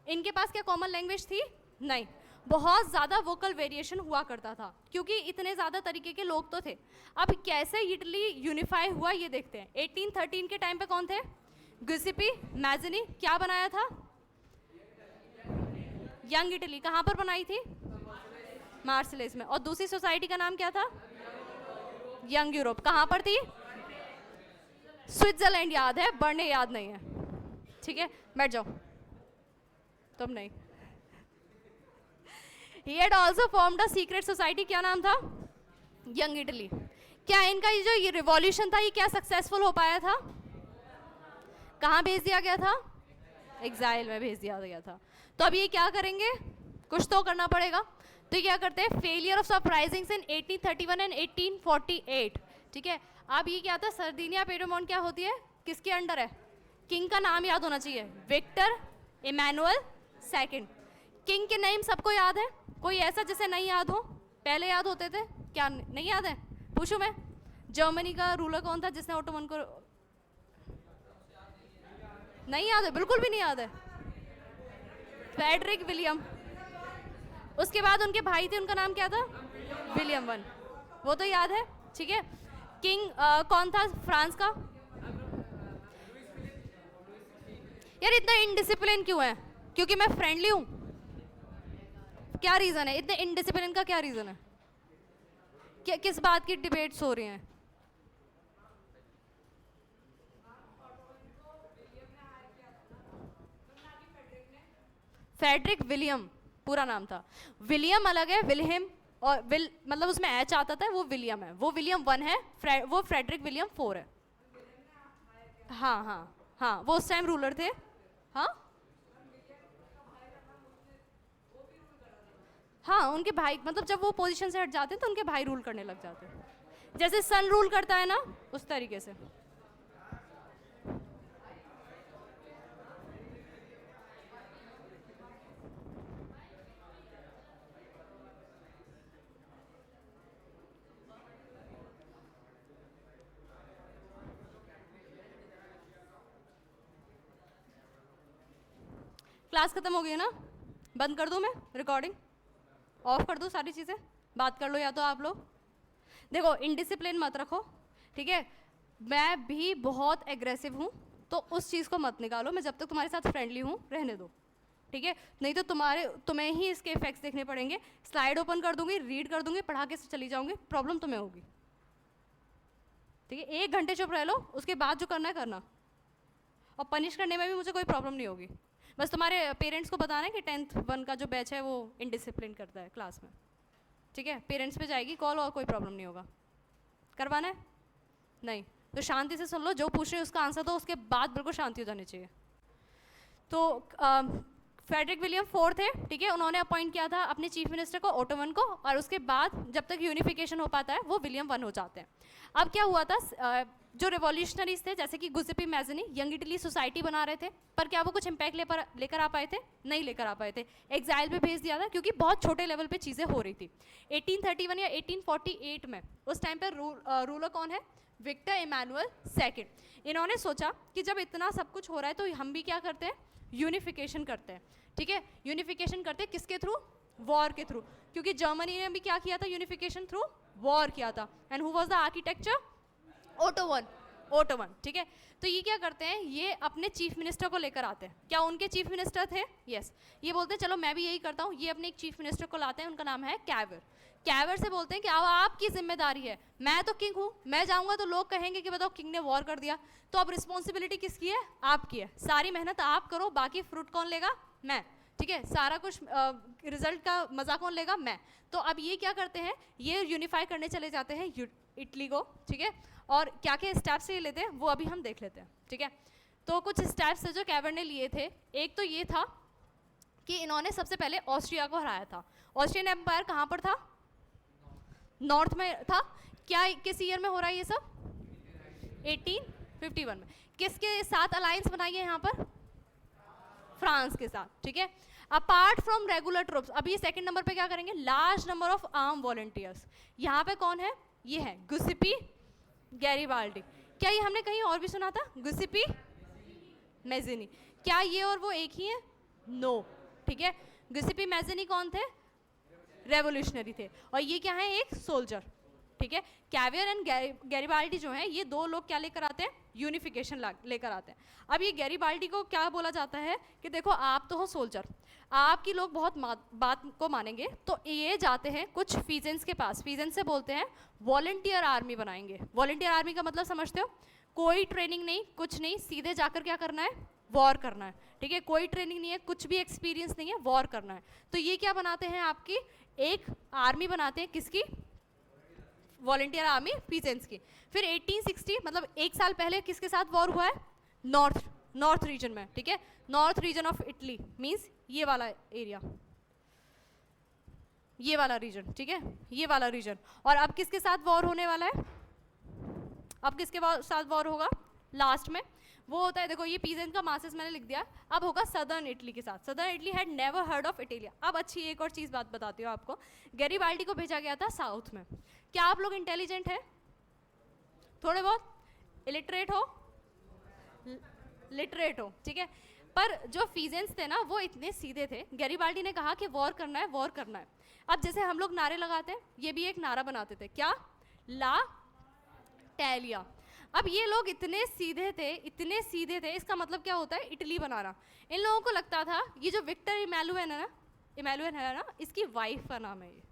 इनके पास क्या कॉमन लैंग्वेज थी? नहीं, बहुत ज़्यादा वोकल वेरिएशन हुआ करता था क्योंकि इतने ज़्यादा तरीके के लोग तो थे। अब कैसे इटली यूनिफाई हुआ ये देखते हैं। 1813 के टाइम पे कौन थे? गिउसेप्पे मैज़नी। क्या बनाया था? Young Italy. कहाँ पर बनाई थी? मार्सिलेस में। और दूसरी सोसाइटी का नाम क्या था? Young Europe. कहाँ पर थी? स्विट्जरलैंड। याद है, बर्ने याद नहीं है। ठीक है, बैठ जाओ तुम नहीं। He had also formed a secret society। क्या नाम था? Young Italy. क्या इनका ये जो ये रिवॉल्यूशन था ये क्या सक्सेसफुल हो पाया था? कहाँ भेज दिया गया था? एग्जाइल में भेज दिया गया था। तो अब ये क्या करेंगे? कुछ तो करना पड़ेगा। तो ये क्या करते हैं? Failure of uprisings in 1831 and 1848। ठीक है, अब ये क्या था? सर्दिनिया पेरोमोन क्या होती है? किसके अंडर है? किंग का नाम याद होना चाहिए, विक्टर इमैनुअल सेकंड। किंग के नेम सबको याद है? कोई ऐसा जिसे नहीं याद हो? पहले याद होते थे, क्या नहीं याद है? पूछूं मैं, जर्मनी का रूलर कौन था जिसने ऑटोमन को? नहीं याद है, बिल्कुल भी नहीं याद है। Frederick William. उसके बाद उनके भाई थे, उनका नाम क्या था? William one. वो तो याद है। ठीक है, किंग कौन था फ्रांस का? यार इतना इनडिसिप्लिन क्यों है? क्योंकि मैं फ्रेंडली हूँ? क्या रीजन है? इतने इनडिसिप्लिन का क्या रीजन है? क्या किस बात की डिबेट्स हो रही हैं? फ्रेडरिक विलियम पूरा नाम था। विलियम अलग है, विलहेम और मतलब उसमें एच आता था, वो विलियम है। वो विलियम वन है, वो फ्रेडरिक विलियम फोर है। हाँ हाँ हाँ, वो उस टाइम रूलर थे। हाँ हाँ, उनके भाई, मतलब जब वो पोजीशन से हट जाते हैं तो उनके भाई रूल करने लग जाते हैं। जैसे सन रूल करता है ना, उस तरीके से। क्लास खत्म हो गई है ना? बंद कर दूं मैं रिकॉर्डिंग? ऑफ कर दूं सारी चीज़ें? बात कर लो या तो आप लोग। देखो, इनडिसिप्लिन मत रखो। ठीक है, मैं भी बहुत एग्रेसिव हूँ, तो उस चीज़ को मत निकालो। मैं जब तक तुम्हारे साथ फ्रेंडली हूँ रहने दो। ठीक है, नहीं तो तुम्हें ही इसके इफेक्ट्स देखने पड़ेंगे। स्लाइड ओपन कर दूंगी, रीड कर दूंगी, पढ़ा के चली जाऊंगी, प्रॉब्लम तुम्हें होगी। ठीक है, 1 घंटे चुप रह लो, उसके बाद जो करना है करना। और पनिश करने में भी मुझे कोई प्रॉब्लम नहीं होगी। बस तुम्हारे पेरेंट्स को बताना है कि 10th 1 का जो बैच है वो इनडिसिप्लिन करता है क्लास में। ठीक है, पेरेंट्स पे जाएगी कॉल और कोई प्रॉब्लम नहीं होगा। करवाना है? नहीं तो शांति से सुन लो, जो पूछ रहे हैं उसका आंसर दो, उसके बाद बिल्कुल शांति हो जानी चाहिए। तो फ्रेडरिक विलियम फोर्थ थे, ठीक है, उन्होंने अपॉइंट किया था अपने चीफ मिनिस्टर को ओटो वन को, और उसके बाद जब तक यूनिफिकेशन हो पाता है वो विलियम वन हो जाते हैं। अब क्या हुआ था, जो रिवॉल्यूशनरीज थे जैसे कि गुसेपी मैज़नी यंग इटली सोसाइटी बना रहे थे, पर क्या वो कुछ इम्पैक्ट लेकर आ पाए थे? नहीं लेकर आ पाए थे, एग्जाइल पे भेज दिया था क्योंकि बहुत छोटे लेवल पे चीज़ें हो रही थी। 1831 या 1848 में उस टाइम पर रूलर कौन है? Victor Emmanuel second. इन्होंने सोचा कि जब इतना सब कुछ हो रहा है तो हम भी क्या करते हैं, यूनिफिकेशन करते हैं, ठीक है। यूनिफिकेशन करते हैं किसके थ्रू? वॉर के थ्रू, क्योंकि जर्मनी ने भी क्या किया था, यूनिफिकेशन थ्रू वॉर किया था। And who was the architecture? Auto one, ठीक है। तो ये क्या करते हैं, ये अपने चीफ मिनिस्टर को लेकर आते हैं। क्या उनके चीफ मिनिस्टर थे? यस। ये बोलते हैं चलो मैं भी यही करता हूँ, ये अपने एक चीफ मिनिस्टर को लाते हैं, उनका नाम है कैवर। कैवर से बोलते हैं कि अब आपकी जिम्मेदारी है, मैं तो किंग हूँ, मैं जाऊँगा तो लोग कहेंगे कि बताओ किंग ने वॉर कर दिया, तो अब रिस्पॉन्सिबिलिटी किसकी है? आपकी है। सारी मेहनत आप करो, बाकी फ्रूट कौन लेगा? मैं, ठीक है। सारा कुछ रिजल्ट का मजा कौन लेगा? मैं। तो अब ये क्या करते हैं, ये यूनिफाई करने चले जाते हैं इटली को, ठीक है। और क्या क्या स्टेप्स ये लेते हैं वो अभी हम देख लेते हैं, ठीक है। तो कुछ स्टेप्स जो कैवर ने लिए थे, एक तो ये था कि इन्होंने सबसे पहले ऑस्ट्रिया को हराया था। ऑस्ट्रियन एम्पायर कहाँ पर था? नॉर्थ में था। क्या किस ईयर में हो रहा है ये सब? 1851 में। किसके साथ अलायंस बनाई है यहाँ पर? फ्रांस के साथ, ठीक है। अपार्ट फ्रॉम रेगुलर ट्रूप्स, अभी सेकंड नंबर पे क्या करेंगे, large number of arm volunteers. यहाँ पे कौन है? ये है गुसिपी गैरिबाल्डी। क्या ये हमने कहीं और भी सुना था? गुसिपी मैज़नी। क्या ये और वो एक ही है? नो, ठीक है। गुसिपी मैज़नी कौन थे? रेवोल्यूशनरी थे, और ये क्या है? एक सोल्जर, ठीक है। कैवियर एंड गैरिबाल्डी जो है, ये दो लोग क्या लेकर आते हैं? यूनिफिकेशन लेकर आते हैं। अब ये गैरिबाल्डी को क्या बोला जाता है कि देखो आप तो हो सोल्जर, आपकी लोग बहुत बात को मानेंगे, तो ये जाते हैं कुछ फीजेंस के पास। फीजेंस से बोलते हैं वॉलंटियर आर्मी बनाएंगे। वॉलंटियर आर्मी का मतलब समझते हो? कोई ट्रेनिंग नहीं, कुछ नहीं, सीधे जाकर क्या करना है? वॉर करना है, ठीक है। कोई ट्रेनिंग नहीं है, कुछ भी एक्सपीरियंस नहीं है, वॉर करना है। तो ये क्या बनाते हैं? आपकी एक आर्मी बनाते हैं, किसकी? वॉलंटियर आर्मी, पीजेंट्स की। फिर 1860 मतलब एक साल पहले किसके साथ वॉर हुआ है? नॉर्थ रीजन में, ठीक है। North region of Italy means ये वाला एरिया, ये वाला रीजन, ठीक है, ये वाला रीजन। और अब किसके साथ वॉर होने वाला है? अब किसके साथ वॉर होगा लास्ट में? वो होता है, देखो ये पीजेंट का मासेस मैंने लिख दिया, अब होगा सदर्न इटली के साथ। Southern Italy had never heard of Italia. अब अच्छी एक और चीज़ बात बताती हूँ आपको, गैरिबाल्डी को भेजा गया था साउथ में। क्या आप लोग इंटेलिजेंट हैं? थोड़े बहुत? इलिटरेट हो? लिटरेट हो, ठीक है। पर जो फीजेंस थे ना वो इतने सीधे थे, गैरिबाल्डी ने कहा कि वॉर करना है, वॉर करना है। अब जैसे हम लोग नारे लगाते हैं, ये भी एक नारा बनाते थे, क्या? ला टैलिया। अब ये लोग इतने सीधे थे, इतने सीधे थे, इसका मतलब क्या होता है? इटली बनाना। इन लोगों को लगता था ये जो विक्टर इमैनुअल है ना, इसकी वाइफ का नाम है ये।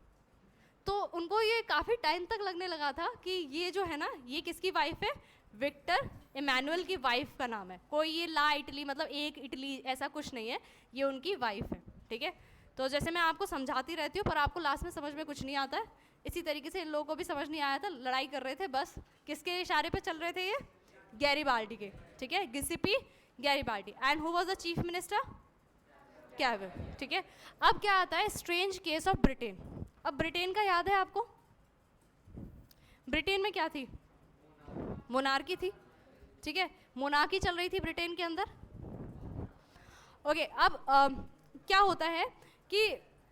तो उनको ये काफ़ी टाइम तक लगने लगा था कि ये जो है ना, ये किसकी वाइफ है? विक्टर इमैनुअल की वाइफ का नाम है। कोई ये ला इटली मतलब एक इटली ऐसा कुछ नहीं है, ये उनकी वाइफ है, ठीक है। तो जैसे मैं आपको समझाती रहती हूँ पर आपको लास्ट में समझ में कुछ नहीं आता है, इसी तरीके से इन लोगों को भी समझ नहीं आया था, लड़ाई कर रहे थे बस, किसके इशारे पे चल रहे थे? ये गैरिबाल्डी के, ठीक है, गिसिपी Garibaldi. And who was the chief minister? Cavour, ठीक है। अब क्या आता है? Strange case of Britain. अब ब्रिटेन का याद है आपको? ब्रिटेन में क्या थी? मोनार्की थी, ठीक है, मोनार्की चल रही थी ब्रिटेन के अंदर। ओके, अब क्या होता है कि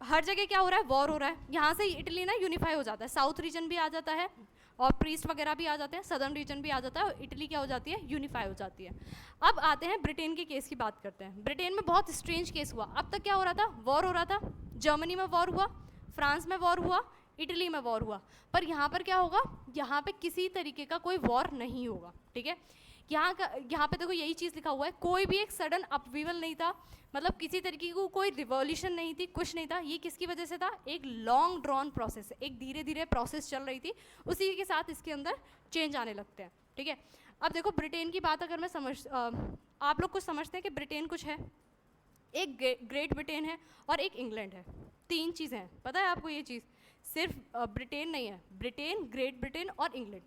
हर जगह क्या हो रहा है? वॉर हो रहा है। यहाँ से इटली ना यूनिफाई हो जाता है, साउथ रीजन भी आ जाता है और प्रीस्ट वगैरह भी आ जाते हैं, सदर्न रीजन भी आ जाता है और इटली क्या हो जाती है? यूनिफाई हो जाती है। अब आते हैं ब्रिटेन के केस की बात करते हैं। ब्रिटेन में बहुत स्ट्रेंज केस हुआ। अब तक क्या हो रहा था? वॉर हो रहा था, जर्मनी में वॉर हुआ, फ्रांस में वॉर हुआ, इटली में वॉर हुआ, पर यहाँ पर क्या होगा? यहाँ पे किसी तरीके का कोई वॉर नहीं होगा, ठीक है। यहाँ पे देखो यही चीज़ लिखा हुआ है, कोई भी एक सडन अपवीवल नहीं था, मतलब किसी तरीके की कोई रिवॉल्यूशन नहीं थी, कुछ नहीं था। ये किसकी वजह से था? एक लॉन्ग ड्रॉन प्रोसेस, एक धीरे धीरे प्रोसेस चल रही थी, उसी के साथ इसके अंदर चेंज आने लगते हैं, ठीक है। अब देखो ब्रिटेन की बात अगर मैं आप लोग कुछ समझते हैं कि ब्रिटेन कुछ है? एक ग्रेट ब्रिटेन है और एक इंग्लैंड है, तीन चीज़ें हैं, पता है आपको ये चीज़? सिर्फ ब्रिटेन नहीं है, ब्रिटेन, ग्रेट ब्रिटेन और इंग्लैंड।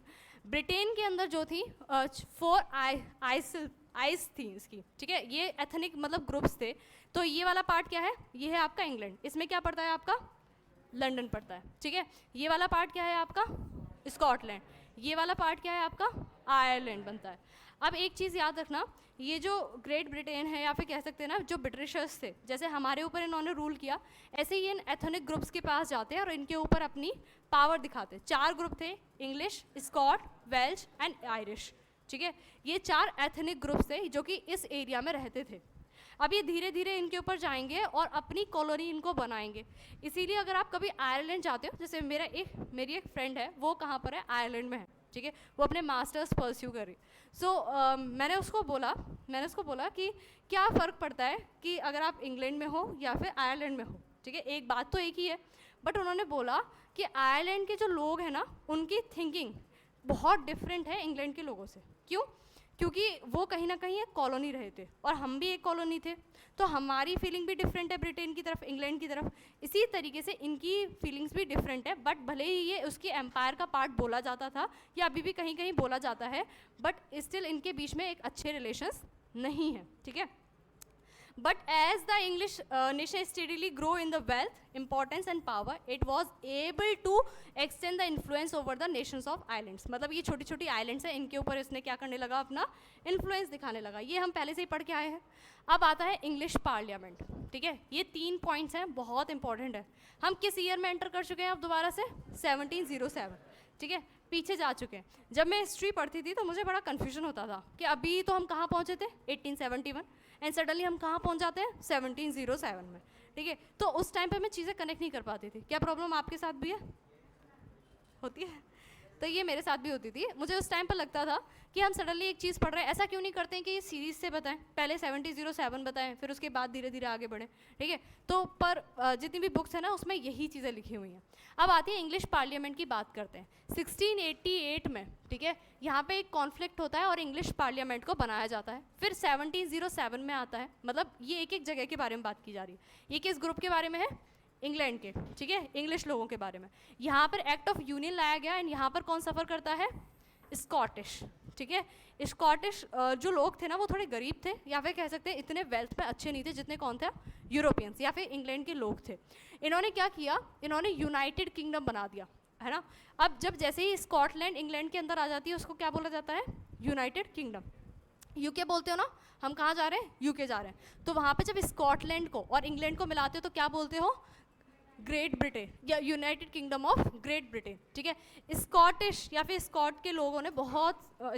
ब्रिटेन के अंदर जो थी 4 आइज थी इसकी, ठीक है, ये एथनिक मतलब ग्रुप्स थे। तो ये वाला पार्ट क्या है, ये है आपका इंग्लैंड, इसमें क्या पड़ता है आपका लंदन पड़ता है, ठीक है। ये वाला पार्ट क्या है आपका स्कॉटलैंड, ये वाला पार्ट क्या है आपका आयरलैंड बनता है। अब एक चीज़ याद रखना, ये जो ग्रेट ब्रिटेन है या फिर कह सकते हैं ना जो ब्रिटिशर्स थे, जैसे हमारे ऊपर इन्होंने रूल किया, ऐसे ही इन एथनिक ग्रुप्स के पास जाते हैं और इनके ऊपर अपनी पावर दिखाते हैं। 4 ग्रुप थे, English, Scot, Welsh and Irish, ठीक है। ये 4 एथनिक ग्रुप्स थे जो कि इस एरिया में रहते थे। अब ये धीरे धीरे इनके ऊपर जाएंगे और अपनी कॉलोनी इनको बनाएंगे। इसीलिए अगर आप कभी आयरलैंड जाते हो, जैसे मेरी एक फ्रेंड है, वो कहाँ पर है, आयरलैंड में है, ठीक है, वो अपने मास्टर्स परस्यू कर रही। सो मैंने उसको बोला कि क्या फ़र्क पड़ता है कि अगर आप इंग्लैंड में हो या फिर आयरलैंड में हो, ठीक है, एक बात तो एक ही है। बट उन्होंने बोला कि आयरलैंड के जो लोग हैं ना, उनकी थिंकिंग बहुत डिफरेंट है इंग्लैंड के लोगों से। क्यों? क्योंकि वो कहीं ना कहीं एक कॉलोनी रहे थे और हम भी एक कॉलोनी थे, तो हमारी फीलिंग भी डिफरेंट है ब्रिटेन की तरफ, इंग्लैंड की तरफ। इसी तरीके से इनकी फीलिंग्स भी डिफरेंट है। बट भले ही ये उसकी एम्पायर का पार्ट बोला जाता था या अभी भी कहीं कहीं बोला जाता है, बट स्टिल इनके बीच में एक अच्छे रिलेशंस नहीं है, ठीक है। But as the English nation steadily grew in the wealth, importance and power, it was able to extend the influence over the nations of islands. मतलब ये छोटी छोटी आइलैंड्स हैं, इनके ऊपर इसने क्या करने लगा, अपना इन्फ्लुएंस दिखाने लगा। ये हम पहले से ही पढ़ के आए हैं। अब आता है इंग्लिश पार्लियामेंट, ठीक है। ये 3 पॉइंट्स हैं, बहुत इंपॉर्टेंट है। हम किस ईयर में एंटर कर चुके हैं अब दोबारा से, 1707, ठीक है, पीछे जा चुके हैं। जब मैं हिस्ट्री पढ़ती थी तो मुझे बड़ा कन्फ्यूजन होता था कि अभी तो हम कहाँ पहुँचे थे 1871 एंड सडनली हम कहाँ पहुँच जाते हैं 1707 में, ठीक है। तो उस टाइम पे मैं चीज़ें कनेक्ट नहीं कर पाती थी। क्या प्रॉब्लम आपके साथ भी है? होती है? तो ये मेरे साथ भी होती थी। मुझे उस टाइम पर लगता था कि हम सडनली एक चीज़ पढ़ रहे हैं, ऐसा क्यों नहीं करते हैं कि ये सीरीज़ से बताएं, पहले 1707 बताएं, फिर उसके बाद धीरे धीरे आगे बढ़ें, ठीक है। तो पर जितनी भी बुक्स हैं ना, उसमें यही चीज़ें लिखी हुई हैं। अब आती है इंग्लिश पार्लियामेंट की बात करते हैं। 1688 में, ठीक है, यहाँ पे एक कॉन्फ्लिक्ट होता है और इंग्लिश पार्लियामेंट को बनाया जाता है। फिर 1707 में आता है, मतलब ये एक एक जगह के बारे में बात की जा रही है। ये किस ग्रुप के बारे में है? इंग्लैंड के, ठीक है, इंग्लिश लोगों के बारे में। यहाँ पर एक्ट ऑफ यूनियन लाया गया एंड यहाँ पर कौन सफ़र करता है? स्कॉटिश, ठीक है। स्कॉटिश जो लोग थे ना, वो थोड़े गरीब थे, या फिर कह सकते हैं इतने वेल्थ पे अच्छे नहीं थे जितने कौन थे, यूरोपियंस या फिर इंग्लैंड के लोग थे। इन्होंने क्या किया, इन्होंने यूनाइटेड किंगडम बना दिया, है ना। अब जब जैसे ही स्कॉटलैंड इंग्लैंड के अंदर आ जाती है, उसको क्या बोला जाता है? United kingdom. यूके बोलते हो ना, हम कहाँ जा रहे हैं? यूके जा रहे हैं। तो वहाँ पे जब स्कॉटलैंड को और इंग्लैंड को मिलाते हो तो क्या बोलते हो? ग्रेट ब्रिटेन या United kingdom of great Britain, ठीक है। स्कॉटिश या फिर स्कॉट के लोगों ने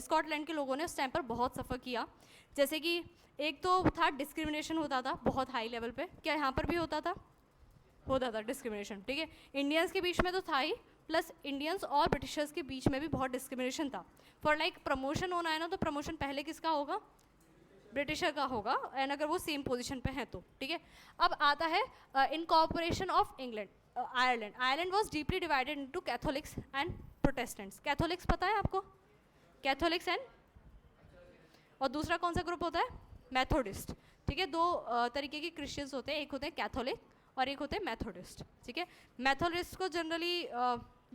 स्कॉटलैंड के लोगों ने उस टाइम पर बहुत सफ़र किया। जैसे कि एक तो था डिस्क्रिमिनेशन होता था बहुत हाई लेवल पे। क्या यहाँ पर भी होता था डिस्क्रिमिनेशन, ठीक है। इंडियंस के बीच में तो था ही, प्लस इंडियंस और ब्रिटिशर्स के बीच में भी बहुत डिस्क्रिमिनेशन था। फॉर लाइक प्रमोशन होना है ना, तो प्रमोशन पहले किसका होगा? ब्रिटिशर का होगा, एंड अगर वो सेम पोजीशन पे हैं तो, ठीक है। अब आता है incorporation of England Ireland. Ireland was deeply divided into Catholics and Protestants. Catholics पता है आपको? कैथोलिक्स एंड, और दूसरा कौन सा ग्रुप होता है? मेथोडिस्ट, ठीक है। 2 तरीके के क्रिश्चियंस होते हैं, एक होते हैं कैथोलिक और एक होते हैं मेथोडिस्ट, ठीक है। मेथोडिस्ट को जनरली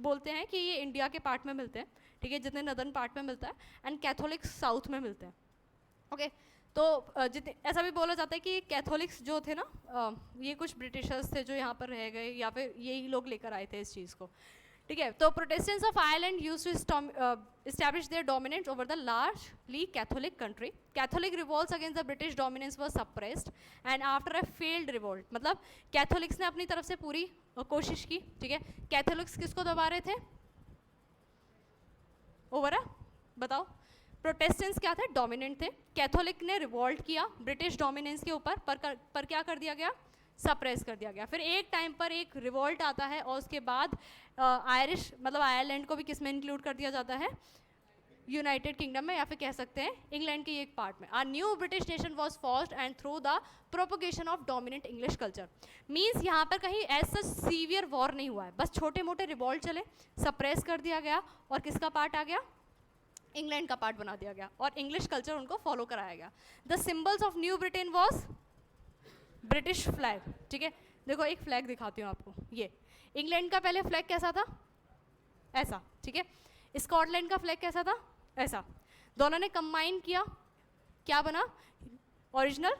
बोलते हैं कि ये इंडिया के पार्ट में मिलते हैं, ठीक है, जितने नदर्न पार्ट में मिलता है, एंड कैथोलिक्स साउथ में मिलते हैं, ओके। तो जितने ऐसा भी बोला जाता है कि कैथोलिक्स जो थे ना, ये कुछ ब्रिटिशर्स थे जो यहाँ पर रह गए, या फिर यही लोग लेकर आए थे इस चीज़ को, ठीक है। तो Protestants of Ireland used to establish their dominance over the largely Catholic country. Catholic revolts against the British dominance were suppressed and after a failed revolt, मतलब कैथोलिक्स ने अपनी तरफ से पूरी कोशिश की, ठीक है। कैथोलिक्स किसको दबा रहे थे? ओवर बताओ। प्रोटेस्टेंट्स क्या थे? डोमिनेंट थे। कैथोलिक ने रिवॉल्ट किया ब्रिटिश डोमिनेंस के ऊपर, पर क्या कर दिया गया? सप्रेस कर दिया गया। फिर एक टाइम पर एक रिवॉल्ट आता है और उसके बाद आयरिश मतलब आयरलैंड को भी किस में इंक्लूड कर दिया जाता है? यूनाइटेड किंगडम में, या फिर कह सकते हैं इंग्लैंड के एक पार्ट में। A new British nation was formed and through the propagation of dominant English culture. Means यहाँ पर कहीं ऐसा सीवियर वॉर नहीं हुआ है, बस छोटे मोटे रिवॉल्ट चले, सप्रेस कर दिया गया और किसका पार्ट आ गया? इंग्लैंड का पार्ट बना दिया गया और इंग्लिश कल्चर उनको फॉलो कराया गया। The symbols of new Britain was British flag, ठीक है। देखो एक फ्लैग दिखाती हूँ आपको। ये इंग्लैंड का पहले फ्लैग कैसा था? ऐसा, ठीक है। स्कॉटलैंड का फ्लैग कैसा था? ऐसा। दोनों ने कंबाइन किया, क्या बना? Original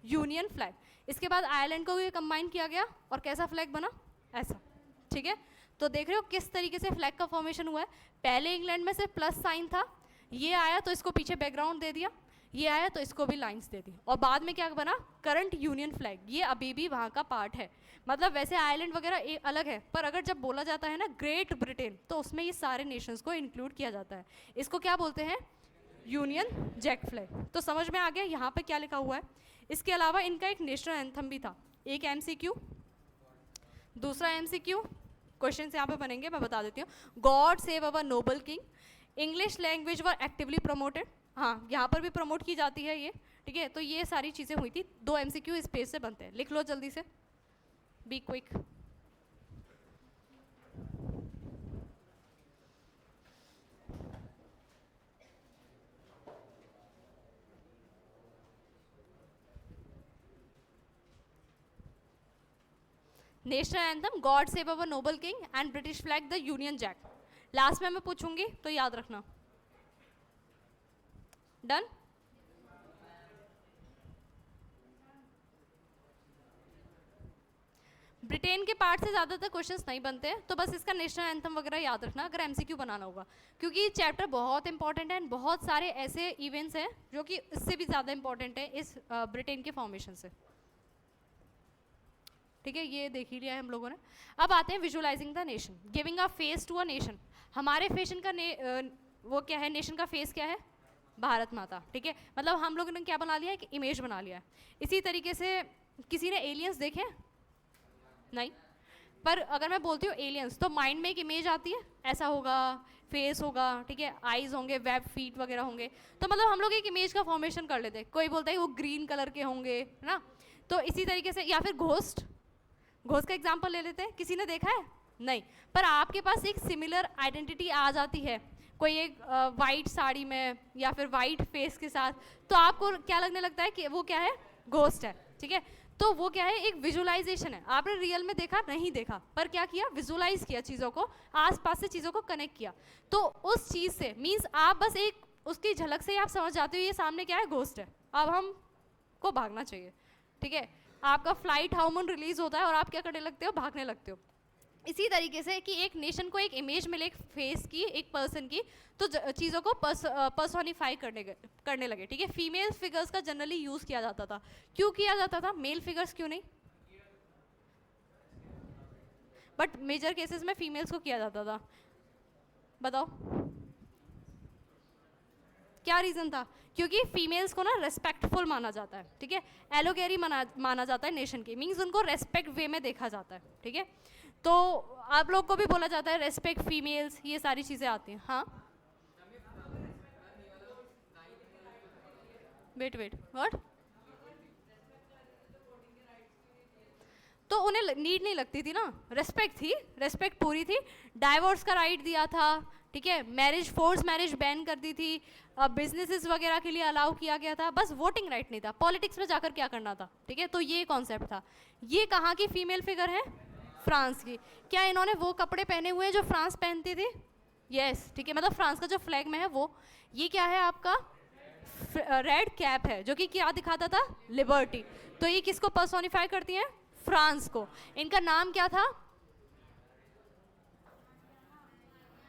union flag. इसके बाद आयरलैंड को भी कंबाइन किया गया और कैसा फ्लैग बना? ऐसा, ठीक है। तो देख रहे हो किस तरीके से फ्लैग का फॉर्मेशन हुआ है। पहले इंग्लैंड में सिर्फ प्लस साइन था, ये आया तो इसको पीछे बैकग्राउंड दे दिया, ये आया तो इसको भी लाइंस दे दी, और बाद में क्या बना? Current union flag. ये अभी भी वहाँ का पार्ट है। मतलब वैसे आयरलैंड वगैरह अलग है, पर अगर जब बोला जाता है ना ग्रेट ब्रिटेन, तो उसमें ये सारे नेशंस को इंक्लूड किया जाता है। इसको क्या बोलते हैं? Union Jack flag. तो समझ में आ गया यहाँ पे क्या लिखा हुआ है। इसके अलावा इनका एक नेशनल एंथम भी था। एक एमसीक्यू, दूसरा एमसीक्यू, क्वेश्चन यहाँ पे बनेंगे, मैं बता देती हूँ। God save our noble king, English language were actively promoted. हाँ, यहाँ पर भी प्रमोट की जाती है ये, ठीक है। तो ये सारी चीज़ें हुई थी। 2 एमसीक्यू इस पेज से बनते हैं, लिख लो जल्दी से, be quick. National anthem, God save our noble king and British flag the Union Jack. Last में मैं पूछूंगी तो याद रखना। डन? ब्रिटेन के पार्ट से ज़्यादातर क्वेश्चंस नहीं बनते हैं, तो बस इसका नेशनल एंथम वगैरह याद रखना अगर एमसीक्यू बनाना होगा, क्योंकि ये चैप्टर बहुत इंपॉर्टेंट है। बहुत सारे ऐसे इवेंट्स हैं जो कि इससे भी ज़्यादा इंपॉर्टेंट है इस ब्रिटेन के फॉर्मेशन से, ठीक है। ये देख ही लिया है हम लोगों ने। अब आते हैं visualising the nation, giving a face to a nation. हमारे फेशन का वो क्या है? नेशन का फेस क्या है? भारत माता, ठीक है। मतलब हम लोगों ने क्या बना लिया है? एक इमेज बना लिया है। इसी तरीके से किसी ने एलियंस देखे? नहीं। पर अगर मैं बोलती हूँ एलियंस, तो माइंड में एक इमेज आती है, ऐसा होगा, फेस होगा, ठीक है, आईज होंगे, वेब फीट वगैरह होंगे। तो मतलब हम लोग एक इमेज का फॉर्मेशन कर लेते हैं। कोई बोलता है वो ग्रीन कलर के होंगे, है ना। तो इसी तरीके से, या फिर घोस्ट, घोस्ट का एग्जाम्पल ले लेते हैं। किसी ने देखा है? नहीं। पर आपके पास एक सिमिलर आइडेंटिटी आ जाती है, कोई एक वाइट साड़ी में या फिर वाइट फेस के साथ, तो आपको क्या लगने लगता है कि वो क्या है? घोस्ट है, ठीक है। तो वो क्या है? एक विजुअलाइजेशन है। आपने रियल में देखा नहीं देखा, पर क्या किया? विजुअलाइज किया चीज़ों को, आसपास से चीज़ों को कनेक्ट किया। तो उस चीज़ से मीन्स आप बस एक उसकी झलक से ही आप समझ जाते हो ये सामने क्या है? घोस्ट है। अब हम को भागना चाहिए, ठीक है। आपका फ्लाइट हार्मोन रिलीज होता है और आप क्या करने लगते हो? भागने लगते हो। इसी तरीके से कि एक नेशन को एक इमेज मिले, एक फेस की, एक पर्सन की, तो चीज़ों को पर्सोनिफाई करने लगे, ठीक है। फीमेल फिगर्स का जनरली यूज़ किया जाता था। क्यों किया जाता था? मेल फिगर्स क्यों नहीं? बट मेजर केसेस में फीमेल्स को किया जाता था। बताओ क्या रीज़न था? क्योंकि फीमेल्स को ना रेस्पेक्टफुल माना जाता है, ठीक है। एलोगेरी माना जाता है नेशन की, मीन्स उनको रेस्पेक्ट वे में देखा जाता है, ठीक है। तो आप लोग को भी बोला जाता है रेस्पेक्ट फीमेल्स, ये सारी चीज़ें आती हैं। हाँ, वेट व्हाट? तो उन्हें नीड नहीं लगती थी ना, रेस्पेक्ट थी, रेस्पेक्ट पूरी थी। डाइवोर्स का राइट दिया था, ठीक है। मैरिज, फोर्स मैरिज बैन कर दी थी। बिजनेसेस वगैरह के लिए अलाउ किया गया था। बस वोटिंग राइट नहीं था। पॉलिटिक्स में जाकर क्या करना था, ठीक है। तो ये कॉन्सेप्ट था। ये कहाँ की फीमेल फिगर है? फ्रांस की। क्या इन्होंने वो कपड़े पहने हुए हैं जो फ्रांस पहनती थी? यस, ठीक है। मतलब फ्रांस का जो फ्लैग में है वो। ये क्या है आपका? रेड कैप है, जो कि क्या दिखाता था? लिबर्टी। तो ये किसको पर्सोनिफाई करती हैं? फ्रांस को। इनका नाम क्या था?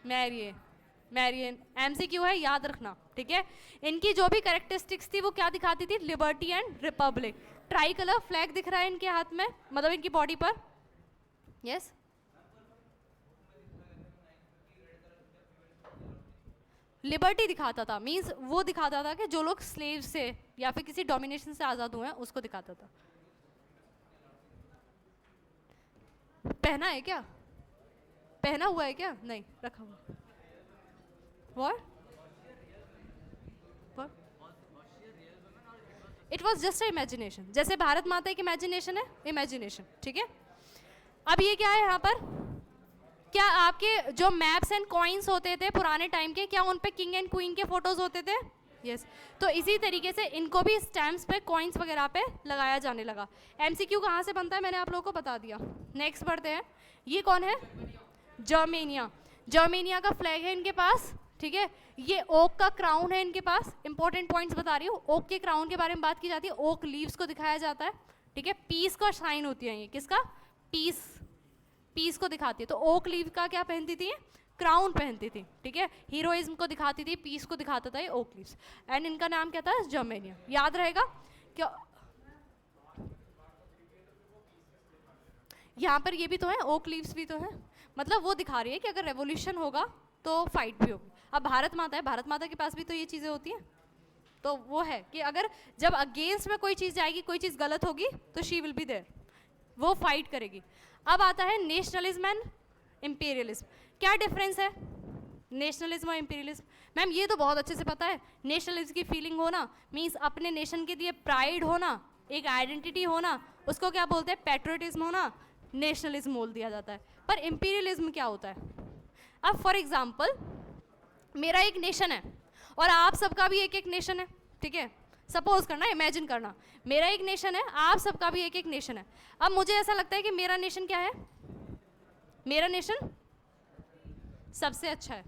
मैरियन। एमसीक्यू है, याद रखना, ठीक है। इनकी जो भी कैरेक्टरिस्टिक्स थी वो क्या दिखाती थी? Liberty and Republic. Try colour flag दिख रहा है इनके हाथ में, मतलब इनकी बॉडी पर। यस, लिबर्टी दिखाता था, मींस वो दिखाता था कि जो लोग स्लेव से या फिर किसी डोमिनेशन से आज़ाद हुए हैं उसको दिखाता था। पहना है क्या? पहना हुआ है क्या? नहीं, रखा हुआ। What? It was just a imagination. जैसे भारत माता एक इमेजिनेशन है, इमेजिनेशन, ठीक है। अब ये क्या है यहाँ पर? क्या आपके जो मैप्स एंड कॉइन्स होते थे पुराने टाइम के, क्या उन पे किंग एंड क्वीन के फोटोज होते थे? यस। तो इसी तरीके से इनको भी स्टैम्प्स पे, कॉइन्स वगैरह पे लगाया जाने लगा। एमसीक्यू कहाँ से बनता है मैंने आप लोगों को बता दिया। नेक्स्ट बढ़ते हैं। ये कौन है? जर्मेनिया। जर्मेनिया का फ्लैग है इनके पास, ठीक है, ये ओक का क्राउन है इनके पास, इंपॉर्टेंट पॉइंट्स बता रही हूँ। ओक के क्राउन के बारे में बात की जाती है, ओक लीव्स को दिखाया जाता है, ठीक है। पीस का साइन होती है ये, किसका? पीस, पीस को दिखाती है। तो ओक लीव का क्या पहनती थी? क्राउन पहनती थी, ठीक है। हीरोइज्म को दिखाती थी, पीस को दिखाता था ये ओक लीव्स। एंड इनका नाम क्या था? जर्मेनियम। याद रहेगा क्या? यहाँ पर ये भी तो है, ओक लीव्स भी तो है, मतलब वो दिखा रही है कि अगर रेवोल्यूशन होगा तो फाइट भी होगी। अब भारत माता है, भारत माता के पास भी तो ये चीज़ें होती हैं, तो वो है कि अगर जब अगेंस्ट में कोई चीज़ जाएगी, कोई चीज़ गलत होगी, तो शी विल बी देयर, वो फाइट करेगी। अब आता है नेशनलिज्म एंड इंपीरियलिज्म। क्या डिफरेंस है नेशनलिज्म और इंपीरियलिज्म? मैम ये तो बहुत अच्छे से पता है, नेशनलिज्म की फीलिंग होना मीन्स अपने नेशन के लिए प्राइड होना, एक आइडेंटिटी होना, उसको क्या बोलते हैं? पैट्रियटिज्म होना, नेशनलिज्म बोल दिया जाता है। पर इंपीरियलिज्म क्या होता है? अब फॉर एग्जाम्पल मेरा एक नेशन है और आप सबका भी एक एक नेशन है, ठीक है। सपोज करना, इमेजिन करना, मेरा एक नेशन है, आप सबका भी एक एक नेशन है। अब मुझे ऐसा लगता है कि मेरा नेशन क्या है? मेरा नेशन सबसे अच्छा है।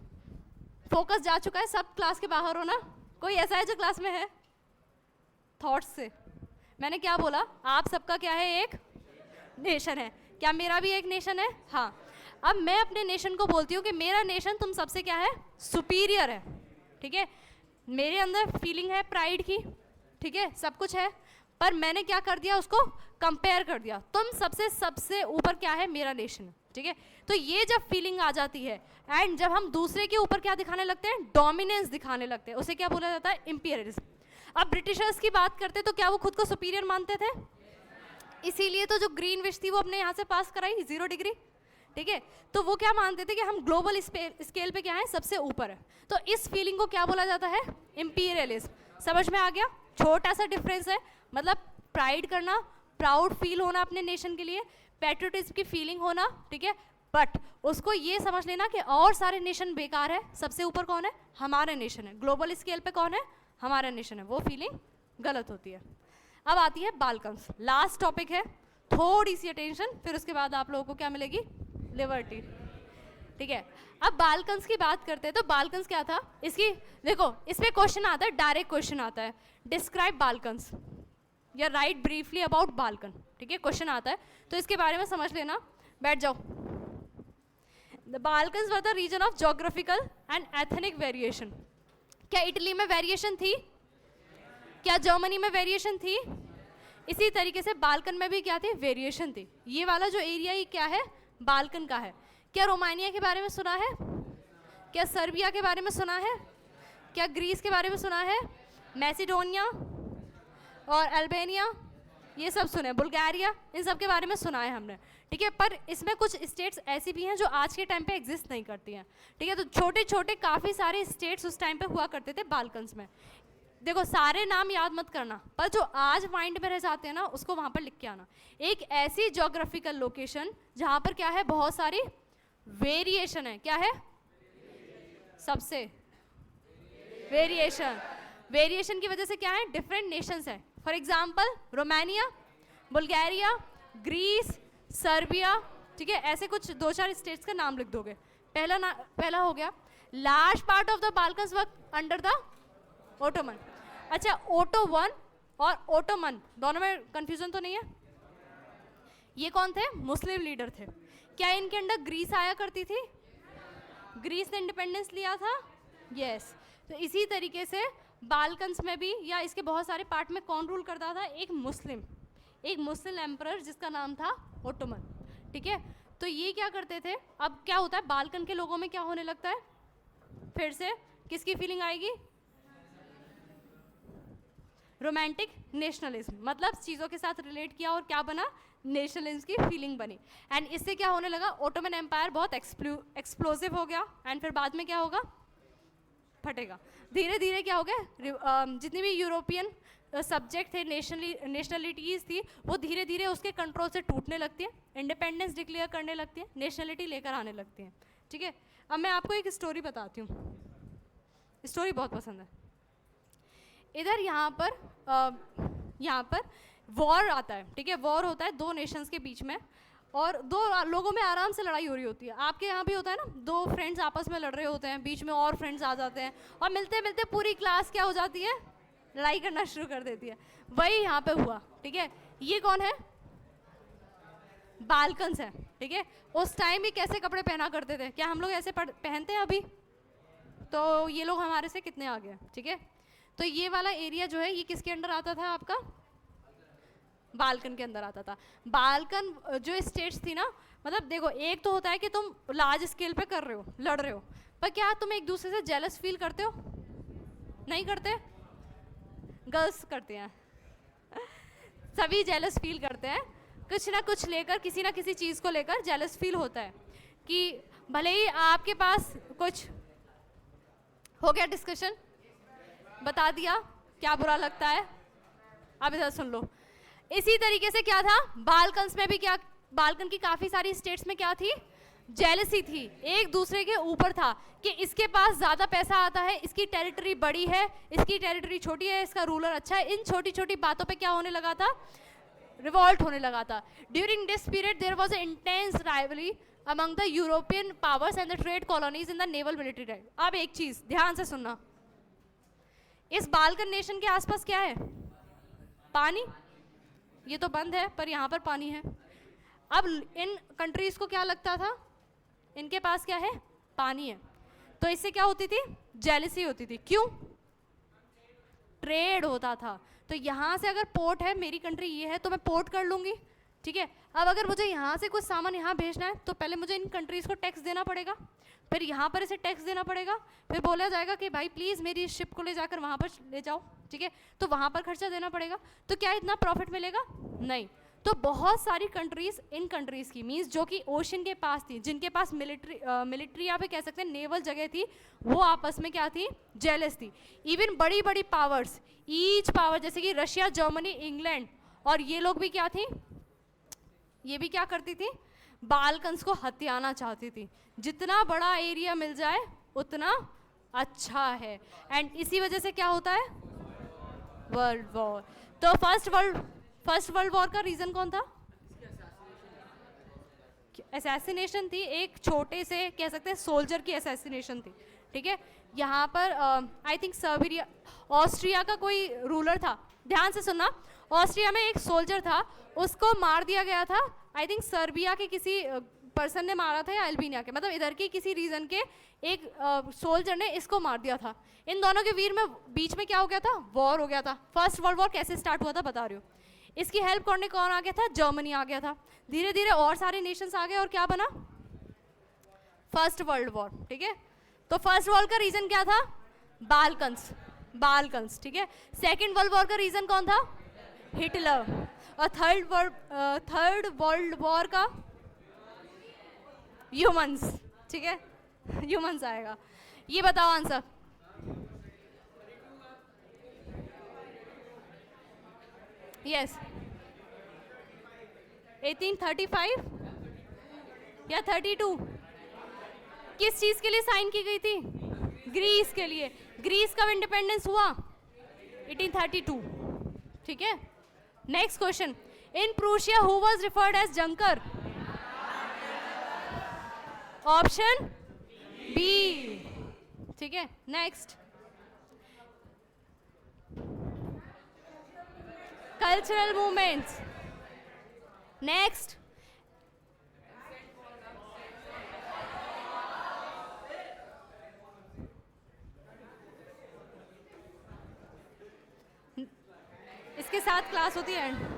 फोकस जा चुका है, सब क्लास के बाहर हो ना? कोई ऐसा है जो क्लास में है? थॉट्स से मैंने क्या बोला? आप सबका क्या है? एक नेशन है। क्या मेरा भी एक नेशन है? हाँ। अब मैं अपने नेशन को बोलती हूँ कि मेरा नेशन तुम सबसे क्या है? सुपीरियर है, ठीक है। मेरे अंदर फीलिंग है प्राइड की, ठीक है, सब कुछ है, पर मैंने क्या कर दिया? उसको कंपेयर कर दिया। तुम सबसे ऊपर क्या है? मेरा नेशन, ठीक है। तो ये जब फीलिंग आ जाती है एंड जब हम दूसरे के ऊपर क्या दिखाने लगते हैं? डोमिनेंस दिखाने लगते हैं, उसे क्या बोला जाता है? इंपीरियलिज्म। अब ब्रिटिशर्स की बात करते तो क्या वो खुद को सुपीरियर मानते थे? इसीलिए तो जो ग्रीन विश थी वो अपने यहाँ से पास कराई 0 डिग्री, ठीक है। तो वो क्या मानते थे कि हम ग्लोबल स्केल पे क्या है? सबसे ऊपर है। तो इस फीलिंग को क्या बोला जाता है? इंपीरियलिज्म। समझ में आ गया? छोटा सा डिफरेंस है, मतलब प्राइड करना, प्राउड फील होना अपने नेशन के लिए, पैट्रियटिज्म की फीलिंग होना, ठीक है। बट उसको ये समझ लेना कि और सारे नेशन बेकार है, सबसे ऊपर कौन है? हमारा नेशन है। ग्लोबल स्केल पे कौन है? हमारा नेशन है। वो फीलिंग गलत होती है। अब आती है बाल्कन्स, लास्ट टॉपिक है, थोड़ी सी अटेंशन, फिर उसके बाद आप लोगों को क्या मिलेगी? लिबर्टी, ठीक है। अब बाल्कन्स की बात करते हैं तो बाल्कन्स क्या था? इसकी देखो, इसमें क्वेश्चन आता है, डायरेक्ट क्वेश्चन आता है, डिस्क्राइब बाल्कन्स या राइट ब्रीफली अबाउट बाल्कन, ठीक है। क्वेश्चन आता है तो इसके बारे में समझ लेना, बैठ जाओ। The Balkans were the region of geographical and ethnic variation. क्या इटली में वेरिएशन थी? क्या जर्मनी में वेरिएशन थी? इसी तरीके से बाल्कन में भी क्या थी? वेरिएशन थी। ये वाला जो एरिया ही क्या है? बाल्कन का है। क्या रोमानिया के बारे में सुना है? क्या सर्बिया के बारे में सुना है? क्या ग्रीस के बारे में सुना है? मैसिडोनिया और अल्बानिया, ये सब सुने, बुल्गारिया, इन सब के बारे में सुना है हमने, ठीक है। पर इसमें कुछ स्टेट्स ऐसी भी हैं जो आज के टाइम पे एग्जिस्ट नहीं करती हैं, ठीक है। तो छोटे छोटे काफ़ी सारे स्टेट्स उस टाइम पे हुआ करते थे बाल्कन्स में। देखो, सारे नाम याद मत करना, पर जो आज माइंड में रह जाते हैं ना, उसको वहाँ पर लिख के आना। एक ऐसी जोग्राफिकल लोकेशन जहाँ पर क्या है? बहुत सारी वेरिएशन है। क्या है? सबसे वेरिएशन। वेरिएशन की वजह से क्या है? डिफरेंट नेशंस हैं। For example Romania, Bulgaria, Greece, Serbia, ठीक है। ऐसे कुछ 2-4 स्टेट्स का नाम लिख दोगे। पहला हो गया, large part of the Balkans were under the Ottoman. अच्छा, ओटो 1 और ओटोमन दोनों में कंफ्यूजन तो नहीं है? ये कौन थे? मुस्लिम लीडर थे। क्या इनके अंडर ग्रीस आया करती थी? ग्रीस ने इंडिपेंडेंस लिया था, यस। तो इसी तरीके से बाल्कन्स में भी या इसके बहुत सारे पार्ट में कौन रूल करता था? एक मुस्लिम एम्परर जिसका नाम था ओटोमन, ठीक है। तो ये क्या करते थे? अब क्या होता है, बाल्कन के लोगों में क्या होने लगता है? फिर से किसकी फीलिंग आएगी? रोमांटिक नेशनलिज्म, मतलब चीज़ों के साथ रिलेट किया और क्या बना? नेशनलिज्म की फीलिंग बनी। एंड इससे क्या होने लगा? ओटोमन एम्पायर बहुत एक्सप्लोसिव हो गया एंड फिर बाद में क्या होगा? फटेगा। धीरे धीरे क्या हो गया? जितनी भी यूरोपियन सब्जेक्ट थे, नेशनलिटीज़ थी, वो धीरे धीरे उसके कंट्रोल से टूटने लगती है, इंडिपेंडेंस डिक्लेयर करने लगती है, नेशनलिटी लेकर आने लगती हैं, ठीक है। अब मैं आपको एक स्टोरी बताती हूँ, स्टोरी बहुत पसंद है। इधर यहाँ पर वॉर आता है, ठीक है। वॉर होता है 2 नेशंस के बीच में और दो लोगों में आराम से लड़ाई हो रही होती है। आपके यहाँ भी होता है ना, दो फ्रेंड्स आपस में लड़ रहे होते हैं, बीच में और फ्रेंड्स आ जाते हैं और मिलते मिलते पूरी क्लास क्या हो जाती है, लड़ाई करना शुरू कर देती है। वही यहाँ पे हुआ, ठीक है। ये कौन है, बाल्कन्स है, ठीक है। उस टाइम भी कैसे कपड़े पहना करते थे, क्या हम लोग ऐसे पहनते हैं अभी? तो ये लोग हमारे से कितने आगे हैं, ठीक है। तो ये वाला एरिया जो है ये किसके अंडर आता था आपका, बाल्कन के अंदर आता था। बाल्कन जो स्टेट्स थी ना, मतलब देखो एक तो होता है कि तुम लार्ज स्केल पे कर रहे हो, लड़ रहे हो, पर क्या तुम एक दूसरे से जेलस फील करते हो? नहीं करते? गर्ल्स करते हैं सभी जेलस फील करते हैं, कुछ ना कुछ लेकर, किसी ना किसी चीज़ को लेकर जेलस फील होता है कि भले ही आपके पास कुछ हो गया, डिस्कशन बता दिया क्या बुरा लगता है, अब इधर सुन लो। इसी तरीके से क्या था, बाल्कन्स में भी क्या, बाल्कन की काफ़ी सारी स्टेट्स में क्या थी, जेलसी थी, एक दूसरे के ऊपर था कि इसके पास ज़्यादा पैसा आता है, इसकी टेरिटरी बड़ी है, इसकी टेरिटरी छोटी है, इसका रूलर अच्छा है। इन छोटी छोटी बातों पे क्या होने लगा था, रिवॉल्ट होने लगा था। During this period there was a intense rivalry among the European powers and the trade colonies in the naval military right. अब एक चीज़ ध्यान से सुनना, इस बाल्कन नेशन के आसपास क्या है, पानी। ये तो बंद है पर यहाँ पर पानी है। अब इन कंट्रीज को क्या लगता था, इनके पास क्या है, पानी है, तो इससे क्या होती थी, जेलसी होती थी। क्यों? ट्रेड होता था। तो यहाँ से अगर पोर्ट है, मेरी कंट्री ये है, तो मैं पोर्ट कर लूँगी, ठीक है। अब अगर मुझे यहाँ से कुछ सामान यहाँ भेजना है तो पहले मुझे इन कंट्रीज़ को टैक्स देना पड़ेगा, फिर यहाँ पर इसे टैक्स देना पड़ेगा, फिर बोला जाएगा कि भाई प्लीज़ मेरी इस शिप को ले जाकर वहाँ पर ले जाओ, ठीक है, तो वहाँ पर खर्चा देना पड़ेगा। तो क्या इतना प्रॉफिट मिलेगा? नहीं। तो बहुत सारी कंट्रीज़, इन कंट्रीज़ की मीन्स जो कि ओशन के पास थी, जिनके पास मिलिट्री या फिर कह सकते हैं नेवल जगह थी, वो आपस में क्या थी, जेलस थी। इवन बड़ी बड़ी पावर्स, ईच पावर जैसे कि रशिया, जर्मनी, इंग्लैंड, और ये लोग भी क्या थी, ये भी क्या करती थी, बाल्कन्स को हथियाना चाहती थी। जितना बड़ा एरिया मिल जाए उतना अच्छा है। एंड इसी वजह से क्या होता है, वर्ल्ड वॉर। तो फर्स्ट वर्ल्ड वॉर का रीजन कौन था? असैसिनेशन थी, एक छोटे से कह सकते हैं सोल्जर की असैसिनेशन थी, ठीक है। यहाँ पर आई थिंक सर्बिया, ऑस्ट्रिया का कोई रूलर था, ध्यान से सुनना, ऑस्ट्रिया में एक सोल्जर था, उसको मार दिया गया था। आई थिंक सर्बिया के किसी पर्सन ने मारा था या अल्बेनिया के, मतलब इधर के किसी रीजन के एक सोल्जर ने इसको मार दिया था। इन दोनों के बीच में क्या हो गया था, वॉर हो गया था। फर्स्ट वर्ल्ड वॉर कैसे स्टार्ट हुआ था बता रही हूँ। इसकी हेल्प करने कौन आ गया था, जर्मनी आ गया था। धीरे धीरे और सारे नेशंस आ गए और क्या बना, फर्स्ट वर्ल्ड वॉर, ठीक है। तो फर्स्ट वर्ल्ड का रीजन क्या था, बाल्कन्स, ठीक है। सेकेंड वर्ल्ड वॉर का रीजन कौन था, हिटलर। और थर्ड वर्ल्ड वॉर का ह्यूमंस, ठीक है, ह्यूमंस आएगा। ये बताओ आंसर। यस 1835 या 32? किस चीज के लिए साइन की गई थी, ग्रीस के लिए। ग्रीस कब इंडिपेंडेंस हुआ, 1832, ठीक है। Next question, in Prussia who was referred as Junker? Option B, ठीक है। Next, cultural movements. नेक्स्ट, इसके साथ क्लास होती है एंड